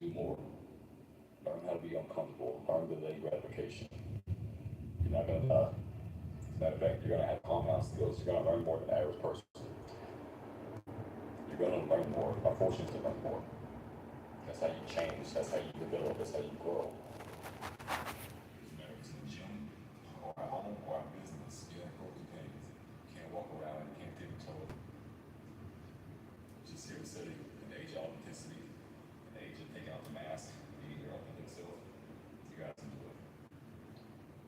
Do more. Learn how to be uncomfortable. Learn delayed gratification. You're not gonna die. As a matter of fact, you're gonna have calm down skills. You're gonna learn more than the average person. You're gonna learn more. Are fortunate to learn more. That's how you change. That's how you develop. That's how you grow. Doesn't matter if it's in the gym or at home or at business. You gotta grow through pains. You can't walk around and you can't tiptoe. Just here to say, in the age of authenticity, in the age of taking out the mask, being your authentic self, you guys can do it.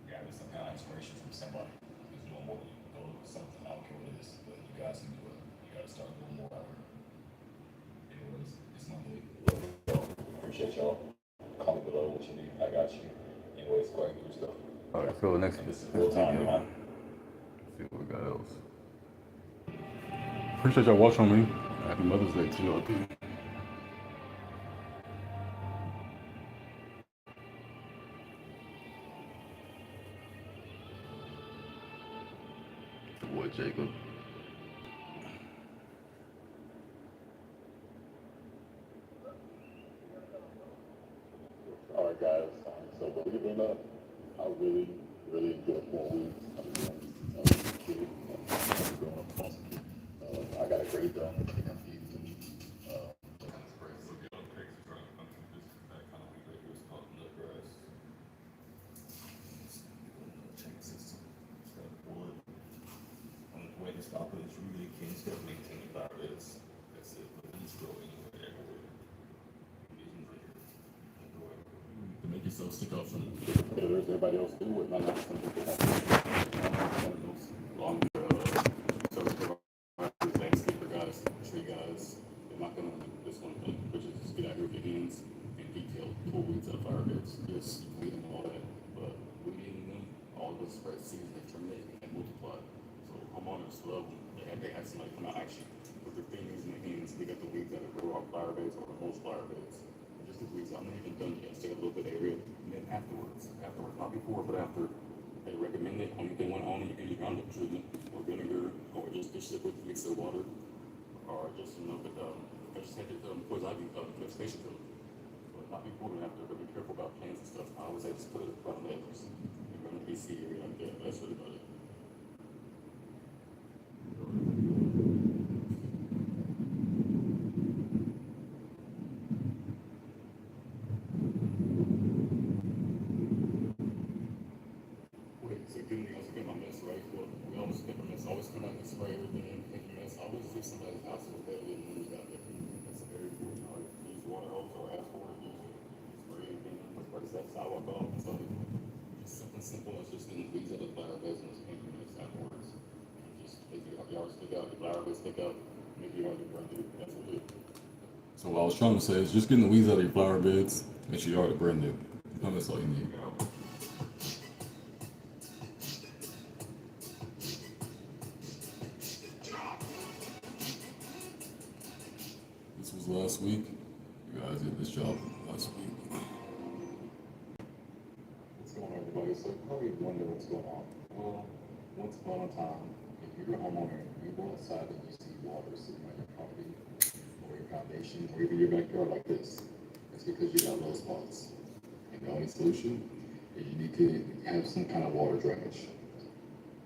You gotta get some kind of inspiration from somebody who's doing more than you. Go look for something. I don't care what it is, but you guys can do it. You gotta start doing more out here. Anyways, it's Monday. Love y'all. Appreciate y'all. Call me below what you need. I got you. Anyways, go ahead and do your stuff. All right, so next And this is real time, man. see what we got else. Appreciate y'all watching me. Happy Mother's Day to y'all too. Your boy Jacob. All right, guys. So believe it or not, I really, really enjoy 4 weeks. I've been doing kid. I'm growing up awesome. I got a great done. I think I'm feeding to me. Kind of spray. So the other pics are this that kind of week right here is called nutgrass. It's a chain system. It's got wood. And the way this stop is really can still maintain the fire is. That's it. But then it's grow anywhere, everywhere. To make yourself stick out from the competitors, everybody else do it. Not some people have one of those long service providers, landscaper guys, tree guys. They're not gonna this one thing, which is just get out here with your hands and detail, pull weeds out of fire pits. Yes, you weed them and all that, but weeding them, all of those spread seeds, they germinate and multiply. So homeowners love them. They have somebody come out actually with their fingers and their hands. They got the weeds that grow off flower beds or most flower beds. Just the weeds, I'm not even done yet. Take a little bit of area, and then afterwards, not before, but after, they recommend it. Only if they want on it, you can use Roundup treatment or vinegar, or just dish it with mixed water, or just vegetative vegetation film. But not before and after. But be careful about plants and stuff. I always say just put it around the edges. You're going to BC area like that. That's really about it. Wait, so give me also get my mess right. Well, we always get my mess. Always come out and spray everything, make a mess. Always fix somebody's house with better than when you got there. That's a very important part. Use water hose or ask for it. Use it. Spray anything. First that sidewalk off. So just something simple as just getting weeds out of the flower beds and just making a mess afterwards. And just make your yard stick out, your flower beds stick out, make your yard look brand new. That's what it is. So what I was trying to say is just getting the weeds out of your flower beds makes your yard look brand new. That's all you need. This was last week. You guys did this job last week. What's going on, everybody? So you probably wonder what's going on. Well, once upon a time, if you're a homeowner, you go outside and you see water sitting on your property or your foundation or even your backyard like this. It's because you got low spots. And the only solution is you need to have some kind of water drainage.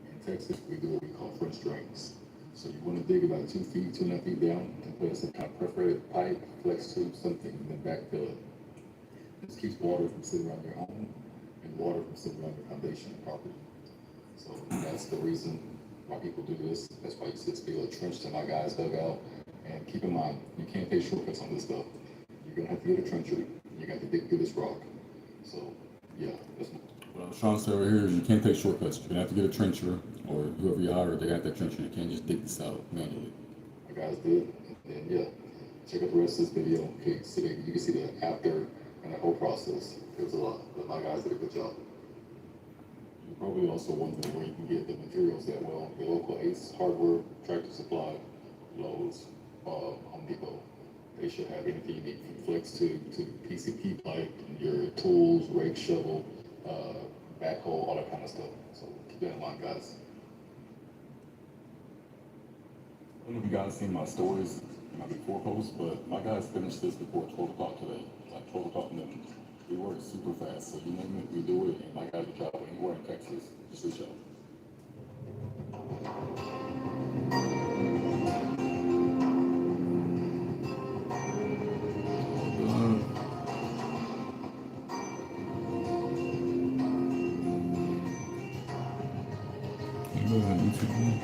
In Texas, we do what we call French drains. So you want to dig about 2 feet, 2.5 feet down, and put some kind of perforated pipe, flex tube, something, and then backfill it. This keeps water from sitting around your home and water from sitting around your foundation and property. So that's the reason why people do this. That's why you see this big little trench that my guys dug out. And keep in mind, you can't take shortcuts on this stuff. You're gonna have to get a trencher. You got to dig through this rock. So yeah, that's what I was trying to say right here is you can't take shortcuts. You're gonna have to get a trencher, or whoever you hire, they got that trencher. You can't just dig this out manually. My guys did, and then yeah, check out the rest of this video. Okay, so you can see the after and the whole process. It was a lot, but my guys did a good job. You're probably also wondering where you can get the materials that well. Your local Ace Hardware, Tractor Supply, Lowe's, Home Depot. They should have anything you need from flex tube to PCP pipe, your tools, rake, shovel, backhoe, all that kind of stuff. So keep that in mind, guys. I don't know if you guys seen my stories. It might be 4 posts, but my guys finished this before 12 o'clock today. Like 12 o'clock noon. We work super fast, so you name it, we do it. And my guys will travel anywhere in Texas. Just reach out. You go ahead and YouTube.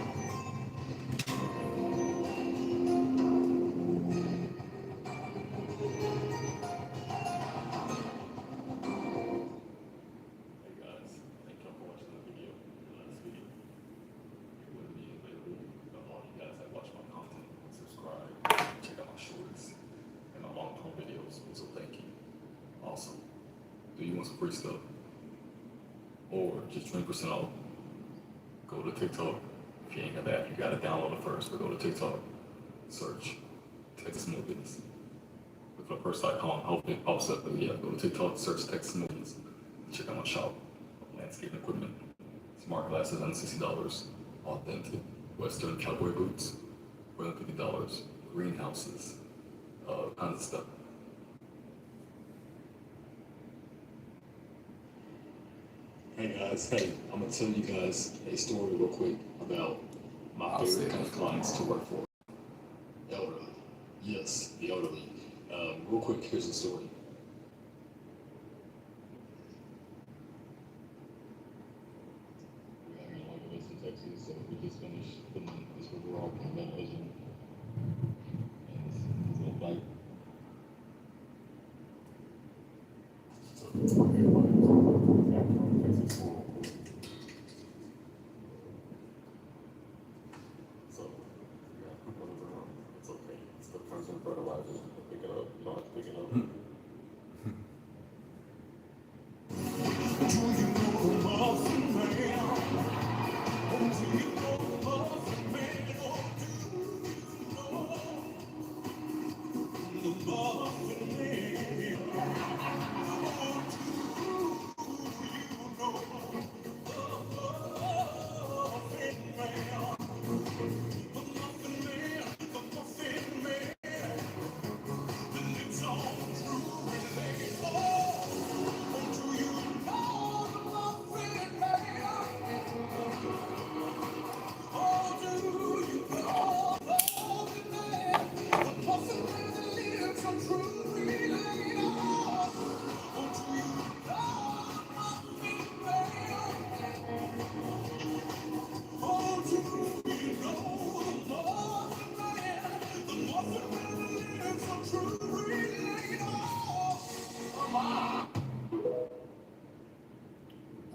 Hey guys, thank y'all for watching the video. The last video. It wouldn't be available if all you guys that watch my content and subscribe, check out my shorts and my long form videos. So thank you. Also, do you want some free stuff? Or just 20% off? Go to TikTok. If you ain't got that, you gotta download it first. But go to TikTok, search Texas Movies. With my first icon, hopefully it pops up. But yeah, go to TikTok, search Texas Movies. Check out my shop. Landscaping equipment, smart glasses under $60, authentic Western cowboy boots, $150, greenhouses, kinds of stuff. Hey guys, hey, I'm gonna tell you guys a story real quick about my favorite kind of clients to work for. Elderly. Yes, the elderly. Real quick, here's the story. We're having a lot of events in Texas, so we just finished filming this overall Mount Legend. And this little bike. So, everybody, back from Texas for so, yeah, it's okay. It's the person fertilizer. Pick it up. You don't have to pick it up.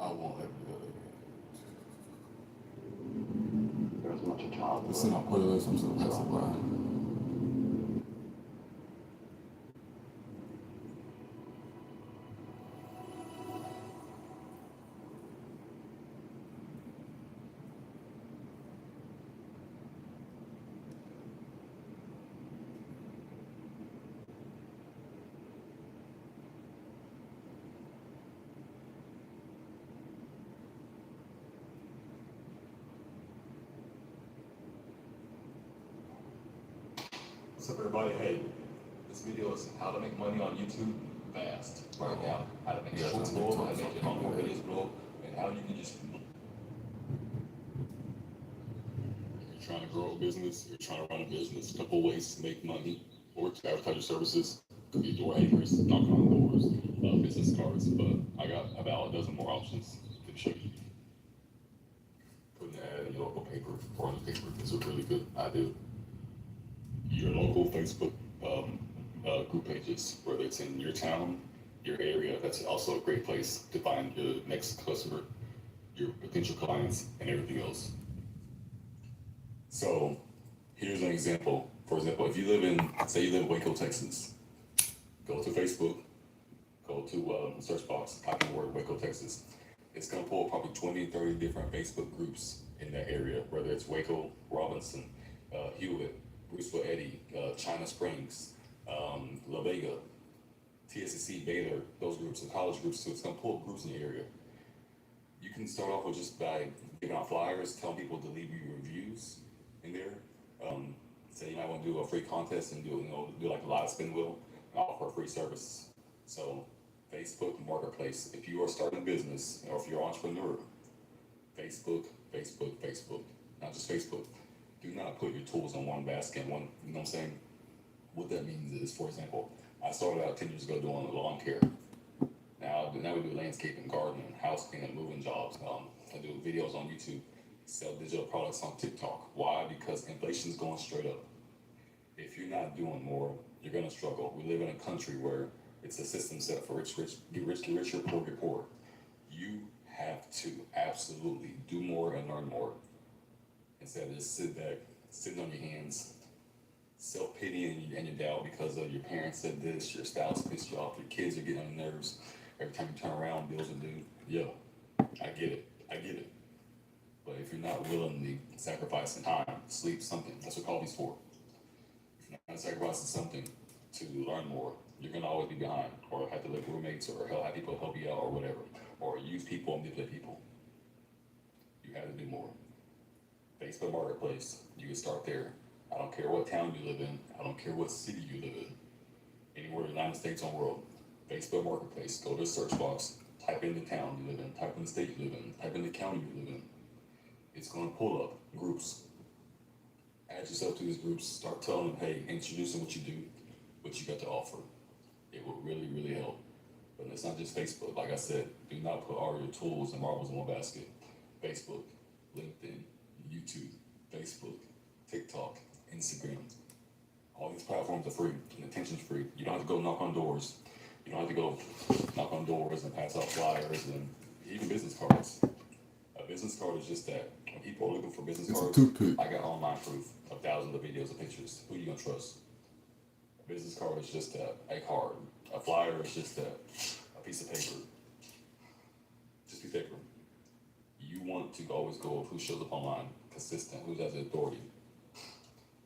I want everybody. There's much a child. This is not part of this. I'm still passing by. What's up, everybody? Hey, this video is how to make money on YouTube fast right now. How to make shorts blow up, how to make your long videos blow up, and how you can just. You're trying to grow a business, you're trying to run a business. A couple ways to make money or to advertise your services. Could be door hangers, knocking on doors, business cards, but I got about a dozen more options to show you. Putting an ad in your local paper or newspaper is a really good idea. Your local Facebook group pages, whether it's in your town, your area, that's also a great place to find your next customer, your potential clients, and everything else. So here's an example. For example, if you live in, say you live in Waco, Texas, go to Facebook, go to search box, type in the word Waco, Texas. It's gonna pull probably 20, 30 different Facebook groups in that area, whether it's Waco, Robinson, Hewitt, Bruceville, Eddy, China Springs, La Vega, TSCC, Baylor, those groups, the college groups, so it's gonna pull groups in the area. You can start off with just by giving out flyers, telling people to leave you reviews in there. say you might want to do a free contest and do like a live spin wheel and offer a free service. So Facebook Marketplace, if you are starting a business or if you're an entrepreneur, Facebook, Facebook, Facebook, not just Facebook. Do not put your tools in one basket, you know what I'm saying? What that means is, for example, I started out 10 years ago doing lawn care. Now we do landscaping, gardening, house cleaning, moving jobs. I do videos on YouTube, sell digital products on TikTok. Why? Because inflation's going straight up. If you're not doing more, you're gonna struggle. We live in a country where it's a system set up for rich, get richer, poor get poor. You have to absolutely do more and learn more. Instead of just sit back, sitting on your hands, self-pity and your doubt because of your parents said this, your spouse pissed you off, your kids are getting on your nerves. Every time you turn around, bills are due. Yo, I get it. But if you're not willingly sacrificing time, sleep, something, that's what coffee's for. If you're not sacrificing something to learn more, you're gonna always be behind, or have to live with roommates, or have people help you out, or whatever, or use people and manipulate people. You have to do more. Facebook Marketplace, you can start there. I don't care what town you live in. I don't care what city you live in. Anywhere in the United States or world. Facebook Marketplace, go to the search box, type in the town you live in, type in the state you live in, type in the county you live in. It's going to pull up groups. Add yourself to these groups, start telling them, hey, introducing what you do, what you got to offer. It will really, really help. But it's not just Facebook. Like I said, do not put all your tools and marbles in one basket. Facebook, LinkedIn, YouTube, Facebook, TikTok, Instagram. All these platforms are free and attention's free. You don't have to go knock on doors. You don't have to go knock on doors and pass out flyers and even business cards. A business card is just that. When people are looking for business cards, I got online proof of thousands of videos and pictures. Who you gonna trust? A business card is just a card. A flyer is just a piece of paper. Just a piece of paper. You want to always go with who shows up online, consistent, who has the authority.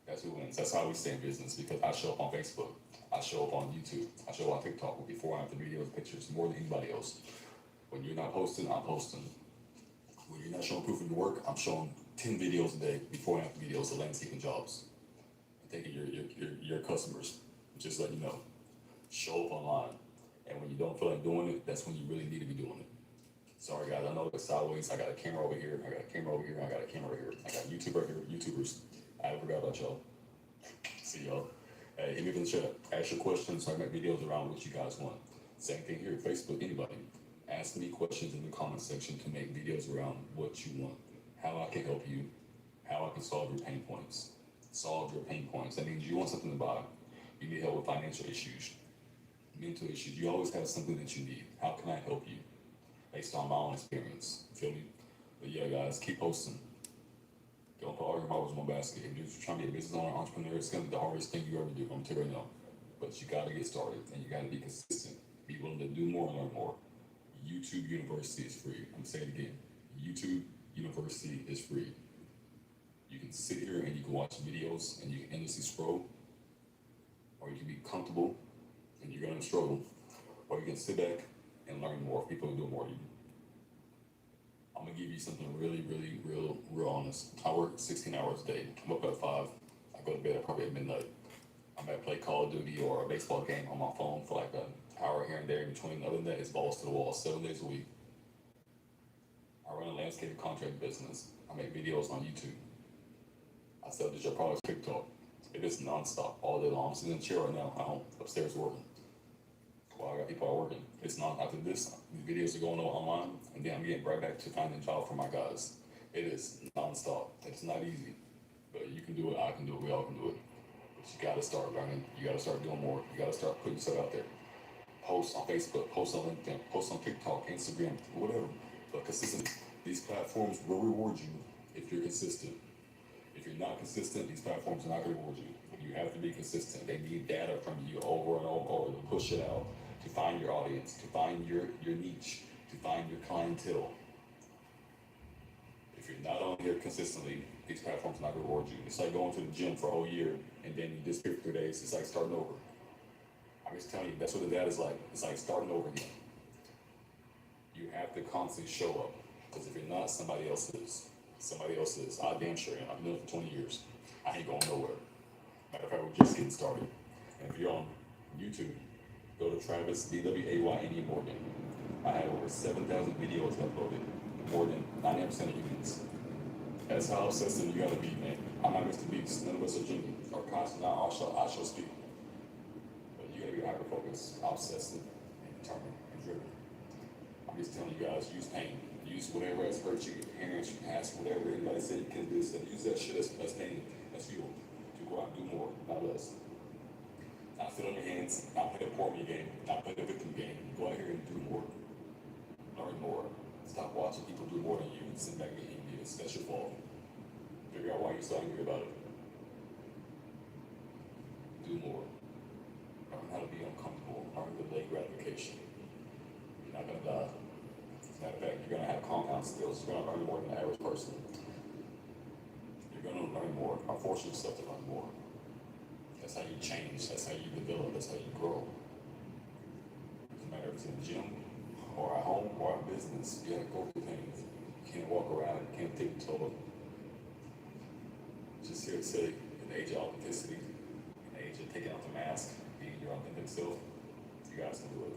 That's who wins. That's how we stay in business, because I show up on Facebook. I show up on YouTube. I show up on TikTok before I have the videos, pictures, more than anybody else. When you're not posting, I'm posting. When you're not showing proof of your work, I'm showing 10 videos a day before I have the videos of landscaping jobs. I'm taking your customers, just let you know. Show up online. And when you don't feel like doing it, that's when you really need to be doing it. Sorry guys, I know it's sideways. I got a camera over here, I got a camera over here, I got a camera over here. I got YouTube right here, YouTubers. I forgot about y'all. See y'all. Hey, hit me up in the chat. Ask your questions so I make videos around what you guys want. Same thing here, Facebook, anybody. Ask me questions in the comment section to make videos around what you want. How I can help you, how I can solve your pain points. Solve your pain points. That means you want something to buy. You need help with financial issues, mental issues. You always have something that you need. How can I help you? Based on my own experience. Feel me? But yeah, guys, keep posting. Don't put all your marbles in one basket. If you're trying to be a business owner, entrepreneur, it's gonna be the hardest thing you ever do. I'm telling you right now. But you gotta get started and you gotta be consistent. Be willing to do more and learn more. YouTube University is free. I'm gonna say it again. YouTube University is free. You can sit here and you can watch videos and you can endlessly scroll, or you can be comfortable and you're gonna struggle, or you can sit back and learn more. People who do more than you. I'm gonna give you something really, really, real honest. I work 16 hours a day. I'm up at 5. I go to bed probably at midnight. I might play Call of Duty or a baseball game on my phone for like an hour here and there in between. Other than that, it's balls to the wall 7 days a week. I run a landscape contract business. I make videos on YouTube. I sell digital products on TikTok. It is nonstop all day long. I'm sitting in the chair right now at home, upstairs working. While I got people out working. It's not after this. These videos are going on online, and then I'm getting right back to finding a job for my guys. It is nonstop. It's not easy, but you can do it. I can do it. We all can do it. But you gotta start learning. You gotta start doing more. You gotta start putting yourself out there. Post on Facebook. Post on LinkedIn. Post on TikTok, Instagram, whatever. But consistently, these platforms will reward you if you're consistent. If you're not consistent, these platforms are not going to reward you. You have to be consistent. They need data from you over and over to push it out, to find your audience, to find your niche, to find your clientele. If you're not on here consistently, these platforms are not going to reward you. It's like going to the gym for a whole year and then you disappear for 3 days. It's like starting over. I'm just telling you, that's what the data is like. It's like starting over again. You have to constantly show up, because if you're not, somebody else is. Somebody else is. I damn sure am. I've been doing it for 20 years. I ain't going nowhere. Matter of fact, we're just getting started. And if you're on YouTube, go to Travis DWAYNE Morgan. I have over 7,000 videos uploaded, more than 90% of humans. That's how obsessed you gotta be, man. I'm not Mr. Beast, none of us are Jimmy or constant. I shall speak. But you gotta be hyper focused, obsessive, and determined and driven. I'm just telling you guys, use pain. Use whatever has hurt you, your parents, your past, whatever anybody said you can do. Use that shit as pain, as fuel to go out and do more, not less. Not sit on your hands, not play the poor me game, not play the victim game. Go out here and do more. Learn more. Stop watching people do more than you and sit back and get envious. That's your fault. Figure out why you're so angry about it. Do more. Learn how to be uncomfortable. Learn to delay gratification. You're not gonna die. As a matter of fact, you're gonna have compound skills. You're gonna learn more than the average person. You're gonna learn more. Or force yourself to learn more. That's how you change. That's how you develop. That's how you grow. No matter if it's in the gym or at home or at business, you gotta go through things. You can't walk around. You can't think total. Just here to say, in the age of authenticity, in the age of taking off the mask, being your authentic self, you guys can do it.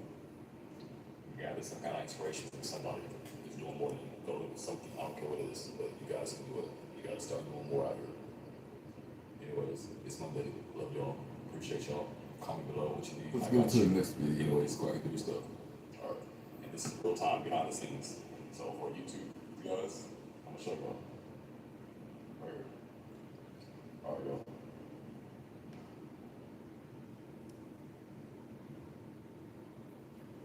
You gather some kind of inspiration from somebody who's doing more than you. Go to something, I don't care what it is, but you guys can do it. You gotta start doing more out here. Anyways, it's my day. Love y'all. Appreciate y'all. Comment below what you need. Let's go to the next video. Anyways, go ahead and do your stuff. Alright. And this is real time behind the scenes. So for YouTube, you guys, I'm gonna show y'all. Right here. Alright, y'all.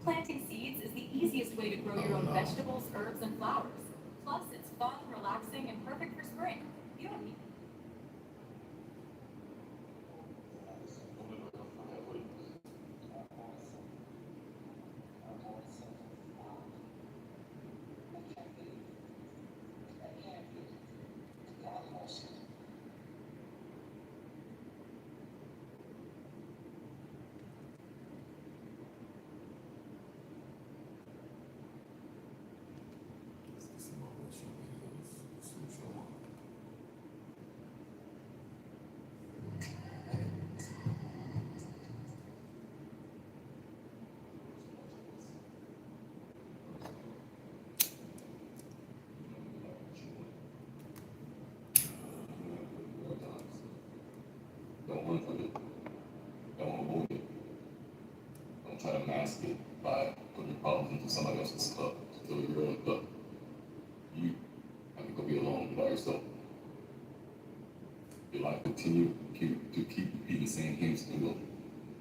Planting seeds is the easiest way to grow your own vegetables, herbs, and flowers. Plus, it's fun, relaxing, and perfect for spring. You don't need Don't run from it. Don't avoid it. Don't try to mask it by putting your problems into somebody else's cup to fill your own cup. You have to go be alone by yourself. Your life continue to keep repeating the same hamster wheel,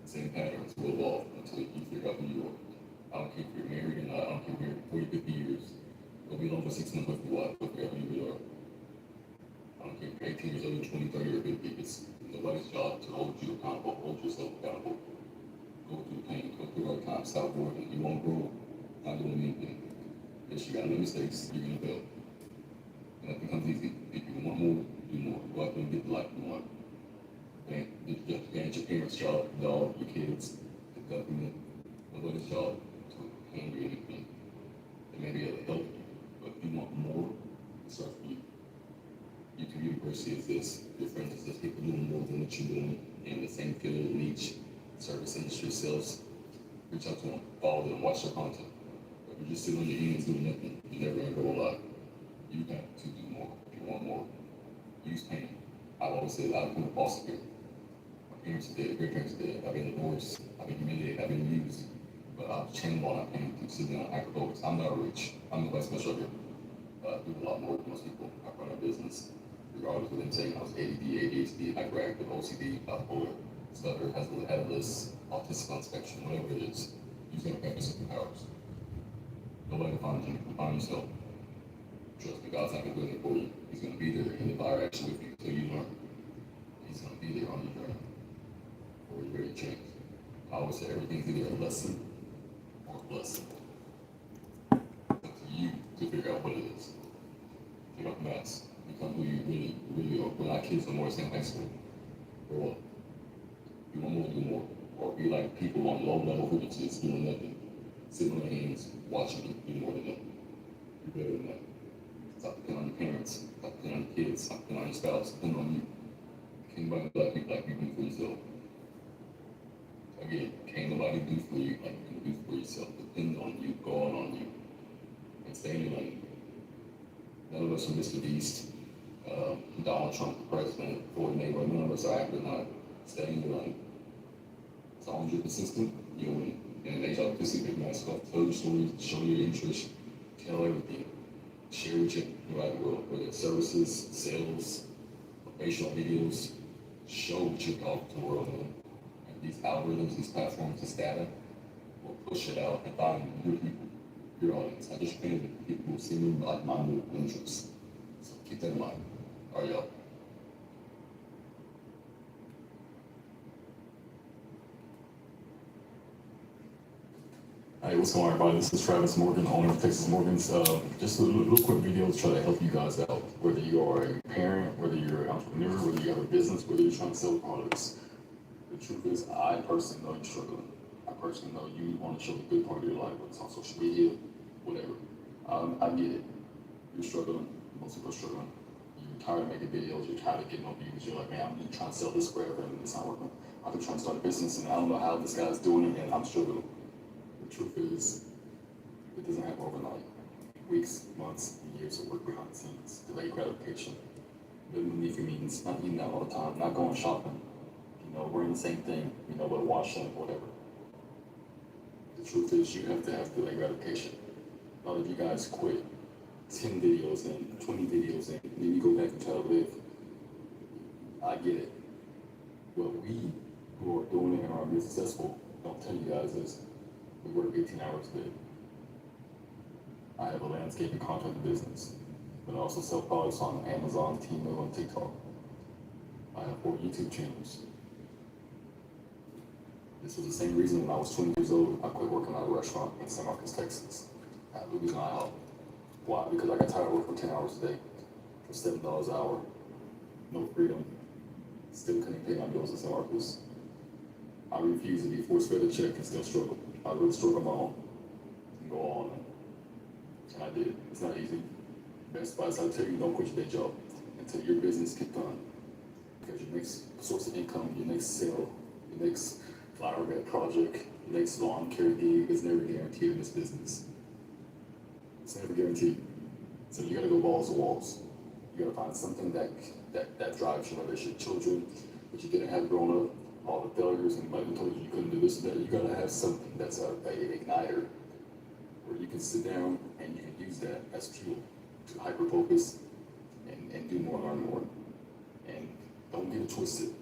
same patterns will evolve until you figure out who you are. I don't care if you're married or not. I don't care if you're 40, 50 years. Go be alone for 6 months with your wife, figure out who you really are. I don't care if you're 18 years old, 20, 30, or 50. It's nobody's job to hold you accountable, hold yourself accountable. Go through pain, go through hard times, stop working. You won't grow, not doing anything. Yes, you gotta make mistakes, you're gonna fail. And that becomes easy. If you want more, do more. Go out there and get the life you want. And it's your parents' job, dog, your kids, the government, nobody's job to hand you anything. They may be able to help you, but if you want more, it starts for you. Your community is this, your friends is this, people doing more than what you're doing in the same field, niche, service industry, sales. Reach out to them, follow them, watch their content. But if you're just sitting on your hands doing nothing, you're never gonna go a lot. You got to do more if you want more. Use pain. I've always said I've been a foster care. My parents are dead, great parents are dead. I've been divorced, I've been humiliated, I've been used. But I've channeled all that pain through sitting on hyper-focus. I'm not rich. I'm nobody special here. I do a lot more than most people. I run a business. Regardless of them saying I was ADD, ADHD, hyperactive, OCD, bipolar, stutter, has a list, autistic on spectrum, whatever it is, you're gonna practice superpowers. Nobody can find you, you can find yourself. Trust me, God's not gonna do anything for you. He's gonna be there in the fire action with you until you learn. He's gonna be there on your journey for your very change. I always say everything's either a lesson or a blessing. It's up to you to figure out what it is. Take off the mask. Become who you really are. We're not kids no more, it's in high school. Grow up. You want more, do more. Or be like people on low level who are just doing nothing. Sitting on their hands, watching you do more than them. You're better than that. Stop depending on your parents. Stop depending on your kids. Stop depending on your spouse. Depend on you. Can't nobody like you do for yourself. Again, can't nobody do for you like you can do for yourself. Depend on you, going on you, and stay in your lane. None of us are Mr. Beast, Donald Trump, the president, Floyd Mayweather. None of us are acting like stay in your lane. As long as you're consistent, you win. And they talk to see big man stuff. Tell your story, show your interest, tell everything. Share with you around the world, whether it's services, sales, facial videos, show what you're talking to the world in. And these algorithms, these platforms, this data will push it out and find your people, your audience. I just think that people will see me like my new interests. So keep that in mind. All right, y'all. Hey, what's going on, everybody? This is Travis Morgan, owner of Texas Morgans. Just a little quick video to try to help you guys out. Whether you are a parent, whether you're an entrepreneur, whether you have a business, whether you're trying to sell products. The truth is, I personally know you're struggling. I personally know you want to show the good part of your life, whether it's on social media, whatever. I get it. You're struggling. Most people are struggling. You're tired of making videos. You're tired of getting on views. You're like, man, I've been trying to sell this forever and it's not working. I've been trying to start a business and I don't know how this guy's doing it and I'm struggling. The truth is, it doesn't happen overnight. Weeks, months, and years of work behind the scenes. Delayed gratification. Living beneath your means, not eating out all the time, not going shopping. You know, wearing the same thing, you know, but washing, whatever. The truth is, you have to have delayed gratification. A lot of you guys quit 10 videos in, 20 videos in, and then you go back and try to live. I get it. What we who are doing it and are being successful don't tell you guys is we work 18 hours a day. I have a landscaping contract business, but I also sell products on Amazon, Temu, and TikTok. I have 4 YouTube channels. This was the same reason when I was 20 years old, I quit working at a restaurant in San Marcos, Texas, at Louis IHOP. Why? Because I got tired of working 10 hours a day for $7 an hour, no freedom, still couldn't pay my bills in San Marcos. I refused to be force-fed a check and still struggle. I really struggle my own and go on. And I did. It's not easy. Best advice I tell you, don't quit your day job until your business gets done. Because your next source of income, your next sale, your next flower bed project, your next lawn care gig is never guaranteed in this business. It's never guaranteed. So you gotta go balls to walls. You gotta find something that drives you, whether it's your children, that you didn't have growing up, all the failures, and somebody told you couldn't do this and that. You gotta have something that's a igniter where you can sit down and you can use that as fuel to hyper focus and do more, learn more. And don't get it twisted.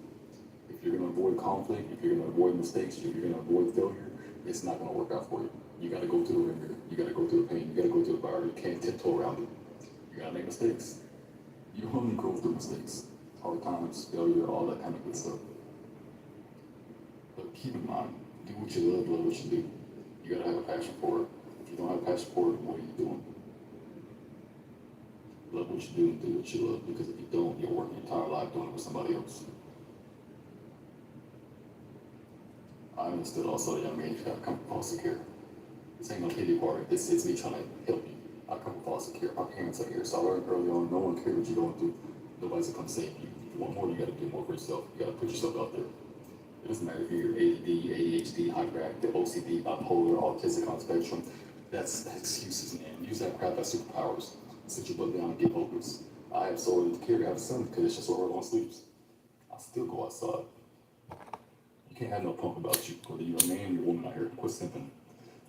If you're gonna avoid conflict, if you're gonna avoid mistakes, if you're gonna avoid failure, it's not gonna work out for you. You gotta go through the ringer, you gotta go through the pain, you gotta go through the fire, you can't tiptoe around it. You gotta make mistakes. You only grow through mistakes. Hard times, failure, all that kind of good stuff. But keep in mind, do what you love what you do. You gotta have a passion for it. If you don't have a passion for it, what are you doing? Love what you do and do what you love, because if you don't, you'll work your entire life doing it with somebody else. I understood also at a young age you gotta come from foster care. This ain't no pity party, this is me trying to help you. I come from foster care, my parents are here, so I learned early on, no one cares what you're going through. Nobody's gonna come save you. If you want more, you gotta do more for yourself. You gotta put yourself out there. It doesn't matter if you're ADD, ADHD, hyperactive, OCD, bipolar, autistic on the spectrum. That's excuses, man. Use that crap as superpowers. Sit your butt down and get focused. I have sold to carry out a son because it's just where everyone sleeps. I still go outside. You can't have no punk about you, whether you're a man or a woman out here. Quit simping.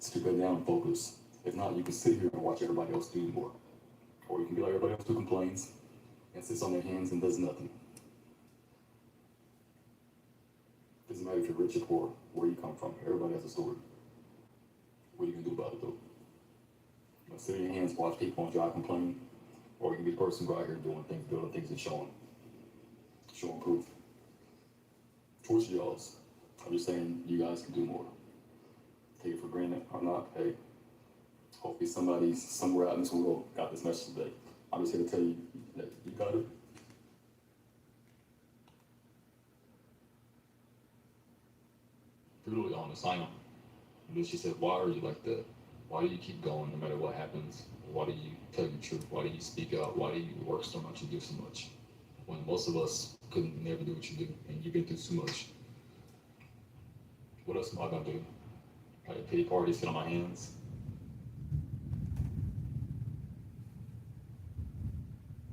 Sit your butt down and focus. If not, you can sit here and watch everybody else do more. Or you can be like everybody else who complains and sits on their hands and does nothing. Doesn't matter if you're rich or poor, where you come from. Everybody has a story. What are you gonna do about it though? You gonna sit in your hands, watch people on job complain, or you can be the person who go out here doing things, building things, and showing proof. Choice y'all's. I'm just saying you guys can do more. Take it for granted or not. Hey, hopefully somebody somewhere out in this world got this message today. I'm just here to tell you that you got it. Brutally honest, I am. And then she said, why are you like that? Why do you keep going no matter what happens? Why do you tell the truth? Why do you speak out? Why do you work so much and do so much? when most of us couldn't never do what you do, and you've been through too much. What else am I gonna do? Like a pity party, sit on my hands?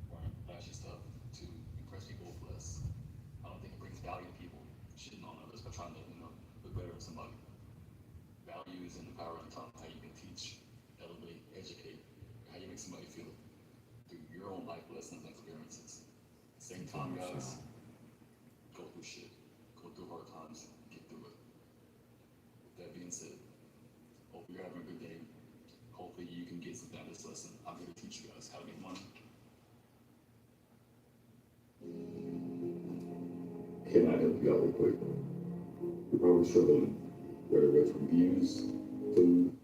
Learn flashy stuff to impress people with less. I don't think it brings value to people. Shitting on others by trying to, look better than somebody. Value is in the power of the tongue. How you can teach, elevate, educate, how you make somebody feel through your own life lessons and experiences. Same time, guys, go through shit. Go through hard times. Get through it. With that being said, hope you're having a good day. Hopefully you can get something out of this lesson. I'm here to teach you guys how to make money. Can I help you out real quick? You're probably struggling, whether it's from views, food.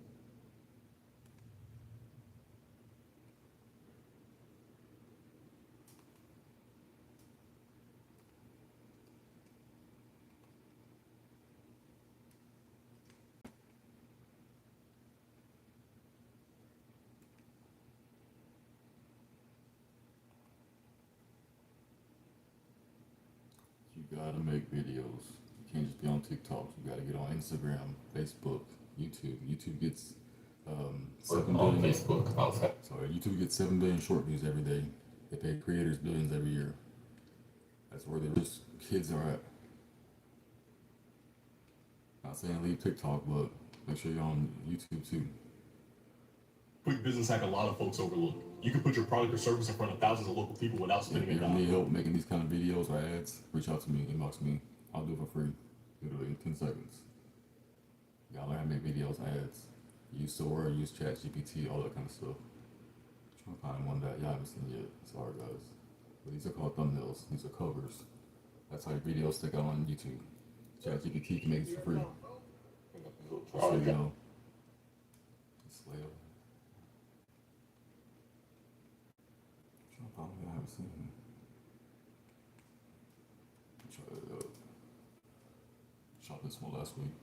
You gotta make videos. You can't just be on TikTok. You gotta get on Instagram, Facebook, YouTube. YouTube gets 7 On billion. Facebook, outside. Sorry, YouTube gets 7 billion short views every day. They pay creators billions every year. That's where the rich kids are at. Not saying leave TikTok, but make sure you're on YouTube too. Quick business hack a lot of folks overlook. You can put your product or service in front of thousands of local people without If spending a you need dime. help making these kind of videos or ads, reach out to me, inbox me. I'll do it for free, literally in 10 seconds. You gotta learn how to make videos, ads. Use Sora, use ChatGPT, all that kind of stuff. Trying to find one that y'all haven't seen yet. Sorry, guys. But these are called thumbnails. These are covers. That's how your videos stick out on YouTube. ChatGPT can make this for free. So you know. It's later. Trying to find one I haven't seen. Try it out. Shot this one last week.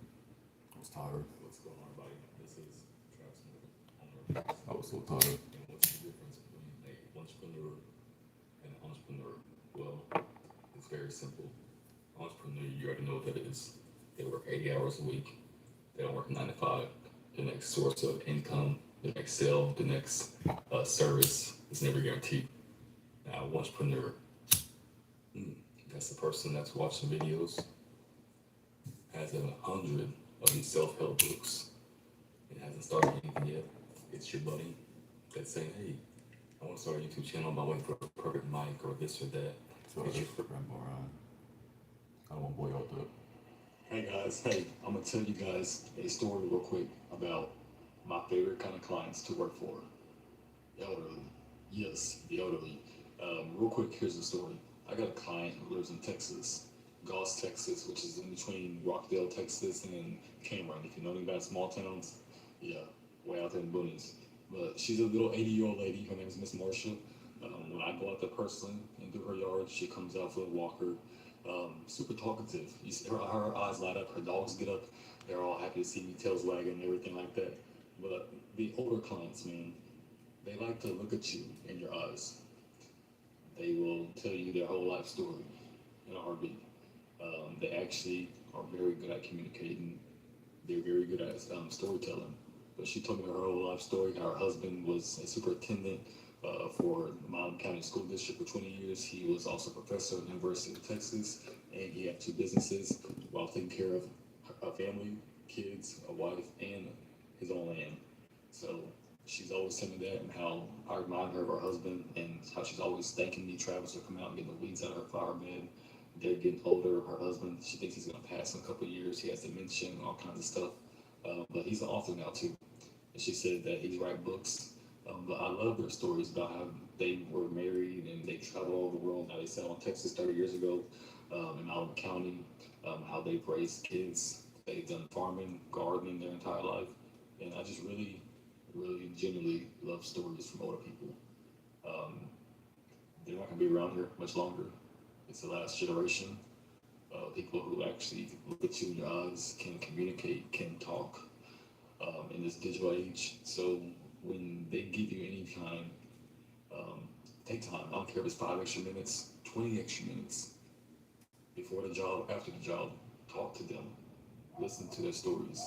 I was tired. What's going on, everybody? This is Travis Morgan, owner. I was so tired. And what's the difference between a entrepreneur and an entrepreneur? Well, it's very simple. Entrepreneur, you already know what that is. They work 80 hours a week. They don't work 9 to 5. The next source of income, the next sale, the next service is never guaranteed. Now, entrepreneur, that's the person that's watching videos, has 100 of these self-help books, and hasn't started anything yet. It's your buddy that's saying, hey, I want to start a YouTube channel, I'm waiting for a perfect mic or this or that. So I just ramble around. I don't want to bore you out there. Hey guys, I'm gonna tell you guys a story real quick about my favorite kind of clients to work for. Elderly. Yes, the elderly. Real quick, here's the story. I got a client who lives in Texas, Goss, Texas, which is in between Rockdale, Texas, and Cameron. If you know anything about small towns, yeah, way out there in the boonies. But she's a little 80-year-old lady. Her name is Miss Marcia. When I go out there personally and do her yard, she comes out for a walker. Super talkative. You see her eyes light up, her dogs get up, they're all happy to see me, tails wagging and everything like that. But the older clients, man, they like to look at you in your eyes. They will tell you their whole life story in a heartbeat. They actually are very good at communicating. They're very good at storytelling. But she told me her whole life story. Her husband was a superintendent for the Milam County School District for 20 years. He was also a professor at the University of Texas, and he had 2 businesses while taking care of a family, kids, a wife, and his own land. So she's always telling me that, and how I remind her of her husband, and how she's always thanking me, Travis, to come out and get the weeds out of her flower bed. They're getting older. Her husband, she thinks he's going to pass in a couple of years. He has dementia and all kinds of stuff. But he's an author now, too. And she said that he's writing books. But I love their stories about how they were married and they traveled all over the world. Now they settled in Texas 30 years ago in Milam County, how they've raised kids. They've done farming, gardening their entire life. And I just really, really genuinely love stories from older people. They're not going to be around here much longer. It's the last generation. People who actually look at you in your eyes, can communicate, can talk in this digital age. So when they give you any time, take time. I don't care if it's 5 extra minutes, 20 extra minutes before the job, after the job. Talk to them, listen to their stories.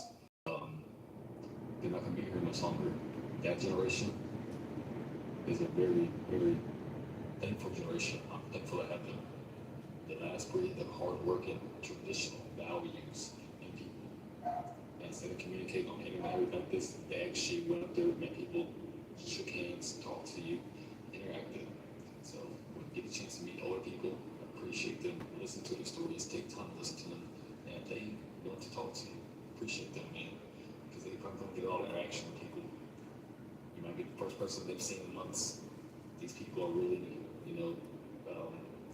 They're not gonna be here much longer. That generation is a very, very thankful generation. I'm thankful I have them. The last breed of hardworking, traditional values in people. And instead of communicating on internet like this, they actually went up there, met people, shook hands, talked to you, interacted. So when you get a chance to meet older people, appreciate them, listen to their stories, take time to listen to them, and they want to talk to you. Appreciate them, man. Because they probably don't get a lot of interaction with people. You might be the first person they've seen in months. These people are really,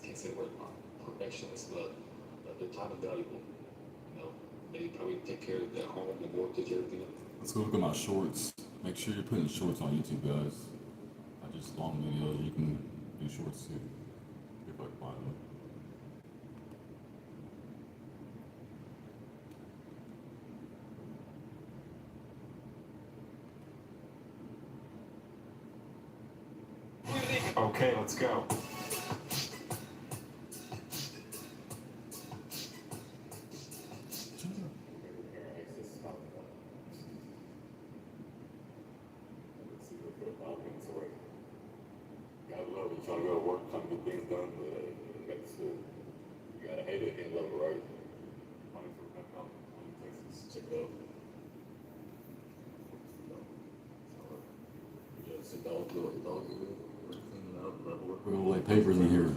can't say the word perfectionists, but their time is valuable. They probably take care of their home, their mortgage, everything. Let's go look at my shorts. Make sure you're putting shorts on YouTube, guys. Not just long videos. You can do shorts too. If I can find them. Okay, let's go. Gotta love it. Trying to go to work, trying to get things done, but back to school. You gotta hate it and love it, right? Money for Texas. Check it out. Just a dog, dog, cleaning up, We're gonna lay papers in here.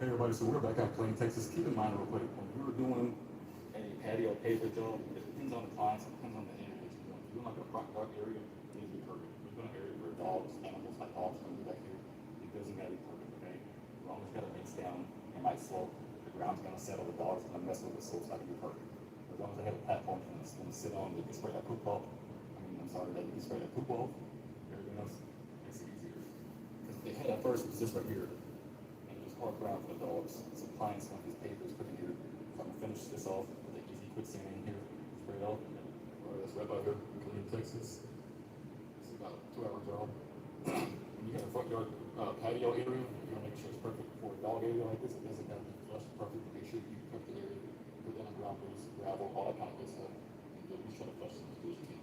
Hey everybody, so we're back at Plain, Texas. Keep in mind real quick, when we were doing a patio paper job, it depends on the client, it depends on the area that you're doing. If you're doing like a front yard area, it needs to be perfect. If you're doing an area for dogs, animals, like dogs, when you're back here, it doesn't gotta be perfect, okay? As long as you got a base down, it might slope, the ground's gonna settle, the dog's gonna mess with it, so it's not gonna be perfect. As long as they have a platform for them to sit on, they can spray that poop off. They can spray that poop off, everything else makes it easier. Because they had at first, it was just right here. Hard ground for the dogs. Some clients want these papers put in here. So I'm gonna finish this off with the easy quick sand in here, spray it off. Alright, that's right by here, in Texas. It's about a 2-hour job. When you have a front yard patio area, you wanna make sure it's perfect for a dog area like this. It doesn't have to be flush perfect. Make sure you prep the area, put down the ground rules, gravel, all that kind of good stuff. And then you try to flush it as good as you can.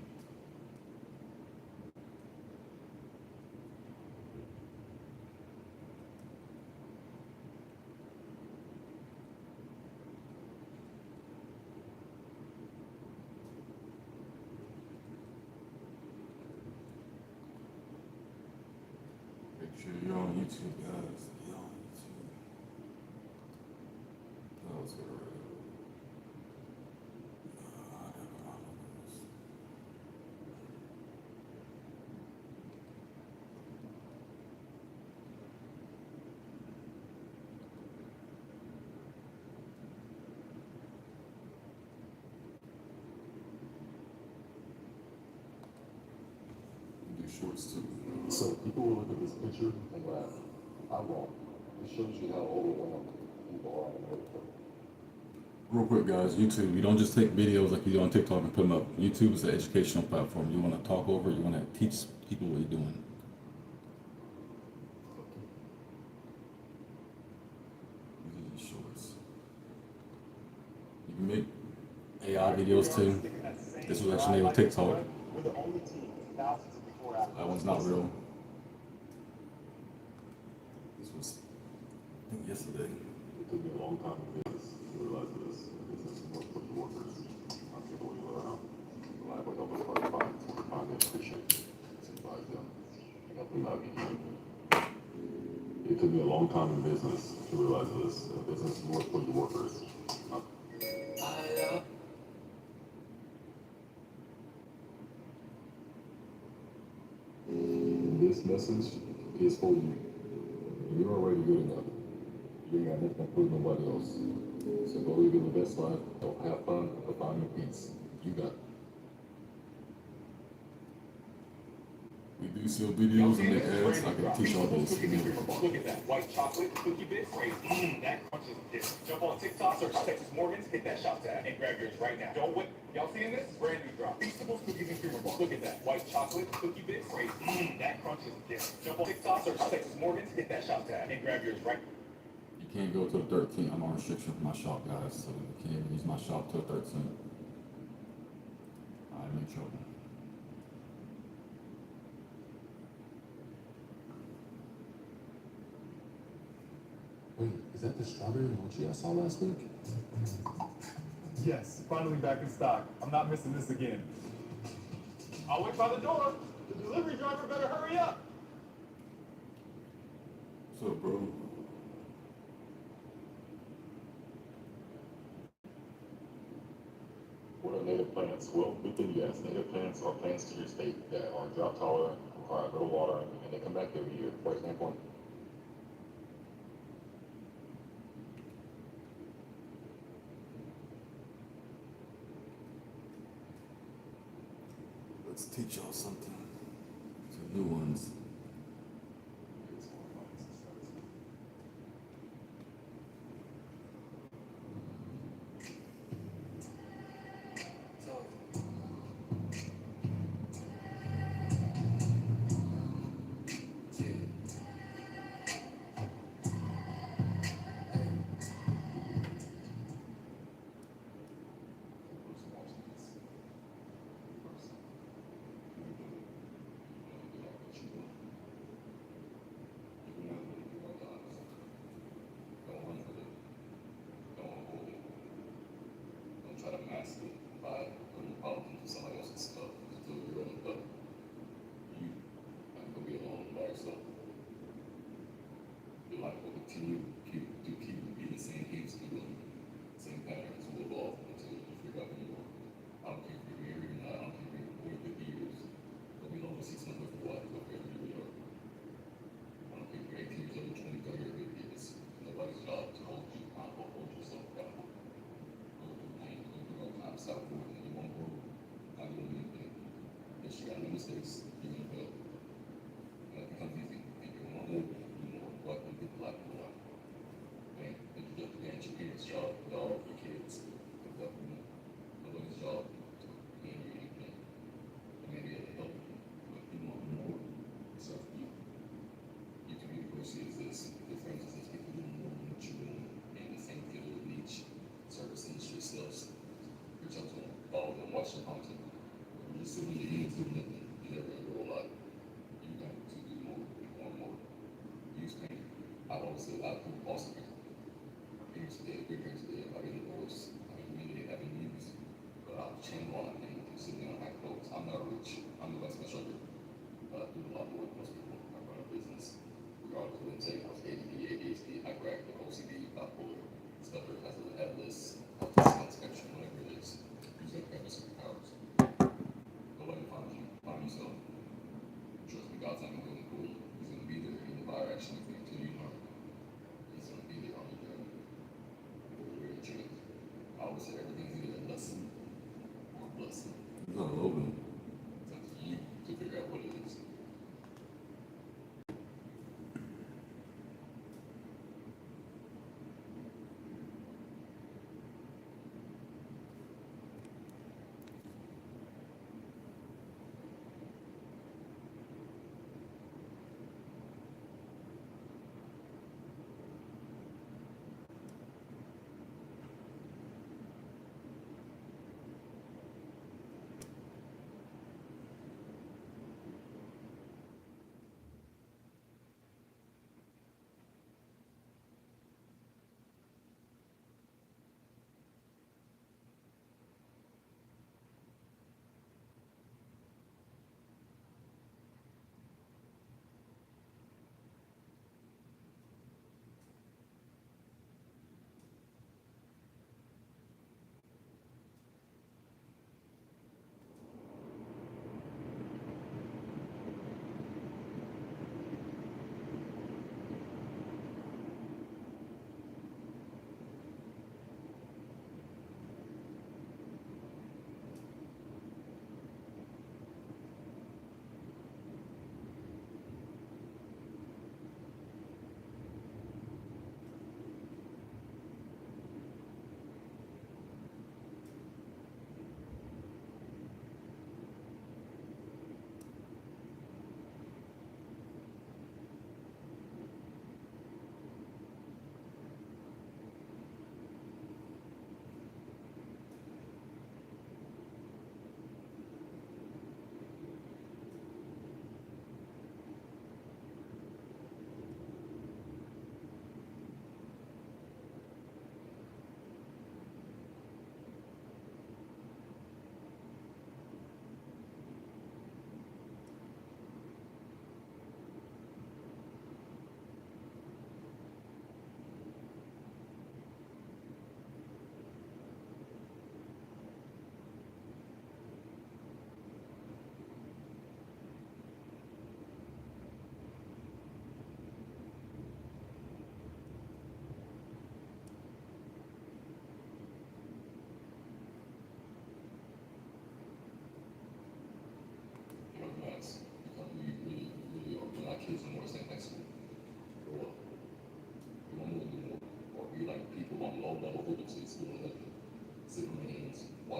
Make sure you're on YouTube, guys. You're on YouTube. That was good. Do shorts too. So people will look at this picture and laugh. I won't. It shows you how overwhelmed people are in America. Real quick, guys, YouTube, you don't just take videos like you do on TikTok and put them up. YouTube is an educational platform. You want to talk over, you want to teach people what you're doing. These shorts. You can make AI videos too. This was actually made with TikTok. That one's not real. This was, I think, yesterday. It took me a long time to realize this. Business is more for the workers. I'm sure the way around. When I wake up at 45, they appreciate it. Sympathize them. I got them out here. It took me a long time in business to realize this. Business is more for the workers. This message is for you. You're already good enough. You ain't got nothing to prove nobody else. So go live your best life. Don't have fun. Go find your peace. You got it. We do you sell videos and make ads, I can teach y'all this. Look at that. White chocolate cookie bits. That crunch is different. Jump on TikTok, search Texas Morgan's, hit that shop tab, and grab yours right now. Don't wait. Y'all seeing this? Brand new drop. Feastables cookies and creamer bar. Look at that. White chocolate cookie bits. That crunch is different. Jump on TikTok, search Texas Morgan's, hit that shop tab, and grab yours right now. You can't go to the 13th. I'm on restriction for my shop, guys, so you can't use my shop till 13th. I'm in trouble. Wait, is that the strawberry mochi I saw last week? Yes, finally back in stock. I'm not missing this again. I'll wait by the door. The delivery driver better hurry up. What's up, bro? What are native plants? Well, good thing you asked. Native plants are plants to your state that are drought tolerant, require little water, and they come back every year. For example, Let's teach y'all something. Some new ones. Don't try to mask it by putting problems into somebody else's stuff until you're running up. You are gonna be alone by yourself. Your life will continue to keep repeating the same games you're doing, same patterns will evolve until you figure out who you are. I don't care if you're married or not, I don't care if you're 40, 50 years, but we love to see someone with a life, whatever you really are. I don't care if you're 18 years old, 20, 30, or 50 years. Nobody's job to hold you accountable, hold yourself accountable. Go through pain, go through hard times, stop forward, and you won't grow. Not doing anything. Yes, you got no mistakes, you're gonna fail. And that becomes easy. And you want more, you more, but you get the life of life. And if you just manage your parents' job, y'all, your kids, and that, nobody's job to hand you anything. And maybe it'll help you, but you want more. So you can be diversity is this, difference is this, people doing more than what you're doing in the same field of niche, service industry sales. Reach out to them, follow them, watch their content. If you're just sitting in your hands doing nothing, you're never gonna grow a lot. You got to do more, want more. Use pain. I've always said a lot of people lost pain. Parents are dead, great parents are dead, I've been divorced, I've been humiliated, I've been used. But I'll channel all that pain through sitting on my clothes. I'm not rich, I'm the best my shoulder. But I do a lot more than most people. I run a business. Regardless of what I'm saying, I was ADD, ADHD, hyperactive, OCD, bipolar, stutter, has a atlas, autism spectrum, whatever it is. Use that to have superpowers. Go let him find you. Find yourself. Trust me, God's not going to do it. He's going to be there in the fire action with you until you learn. He's going to be there on your journey. Where you change. I always say everything's either a lesson or a blessing. You got Logan. It's up to you to figure out what it is.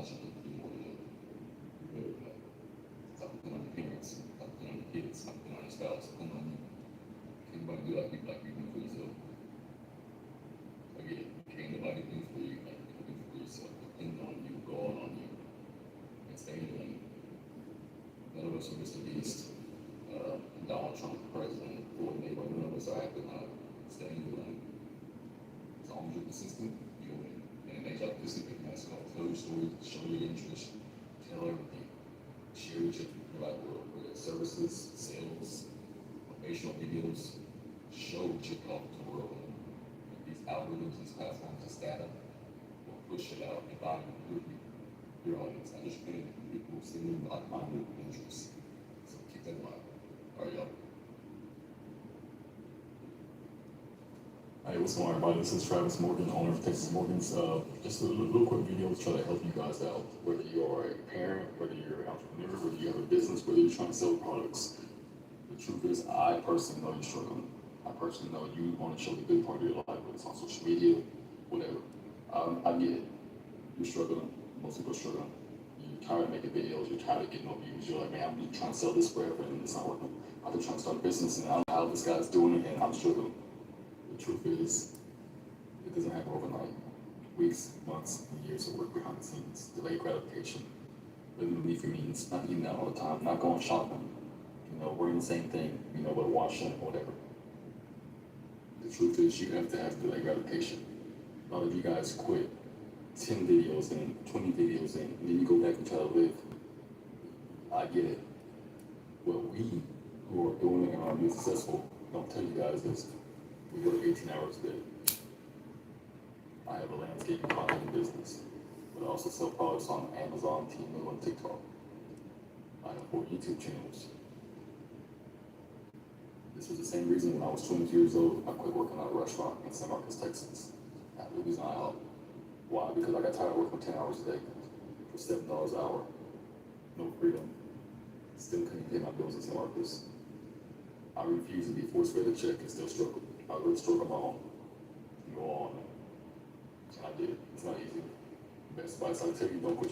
watching you do more than you. Stop putting on your parents, stop putting on your kids, stop putting on your spouse, stop putting on you. Can't nobody do like you do for yourself. Again, can't nobody do for you like you do for yourself. Depend on you, go all on you, and stay in your lane. None of us are Mr. Beast. Donald Trump, president, Floyd Mayweather, none of us are acting like stay in your lane. As long as you're consistent, you'll win. And it makes you consistent. That's all. Tell your story, show your interest, tell everything. Share with your like whether it's services, sales, motivational videos. Show what you're talking to the world. These algorithms, these platforms, this data will push it out and value your audience. Understand people seeing like-minded interests. So keep that in mind. All right, y'all. Hey, what's going on, everybody? This is Travis Morgan, owner of Texas Morgans. Just a little quick video to try to help you guys out. Whether you are a parent, whether you're an entrepreneur, whether you have a business, whether you're trying to sell products. The truth is, I personally know you're struggling. I personally know you want to show the good part of your life, whether it's on social media, whatever. I get it. You're struggling. Most people are struggling. You're tired of making videos. You're tired of getting no views. You're like, man, I've been trying to sell this forever and it's not working. I've been trying to start a business and I don't know how this guy's doing it and I'm struggling. The truth is, it doesn't happen overnight. Weeks, months, and years of work behind the scenes, delayed gratification, living beneath your means, not eating out all the time, not going shopping, wearing the same thing, but washing or whatever. The truth is, you have to have delayed gratification. A lot of you guys quit 10 videos in, 20 videos in, and then you go back and try to live. I get it. What we who are doing it and are being successful don't tell you guys is we work 18 hours a day. I have a landscaping content business, but I also sell products on Amazon, Temu, and TikTok. I have 4 YouTube channels. This was the same reason when I was 22 years old, I quit working at a restaurant in San Marcos, Texas, at Luby's and IHOP. Why? Because I got tired of working 10 hours a day for $7 an hour. No freedom. Still couldn't pay my bills in San Marcos. I refused to be forced fed a check and still struggle. I really struggle on my own. Go on. And I did. It's not easy. Best advice I tell you, don't quit.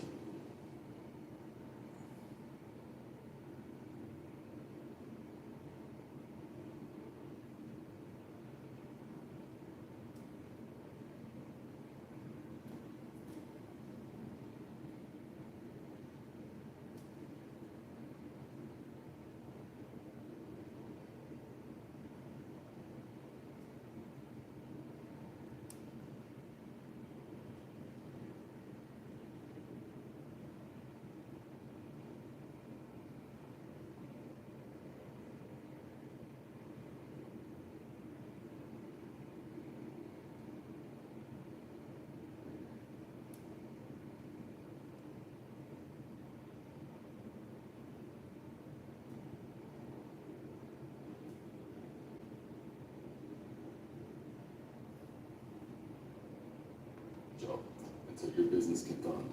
Job until your business get done.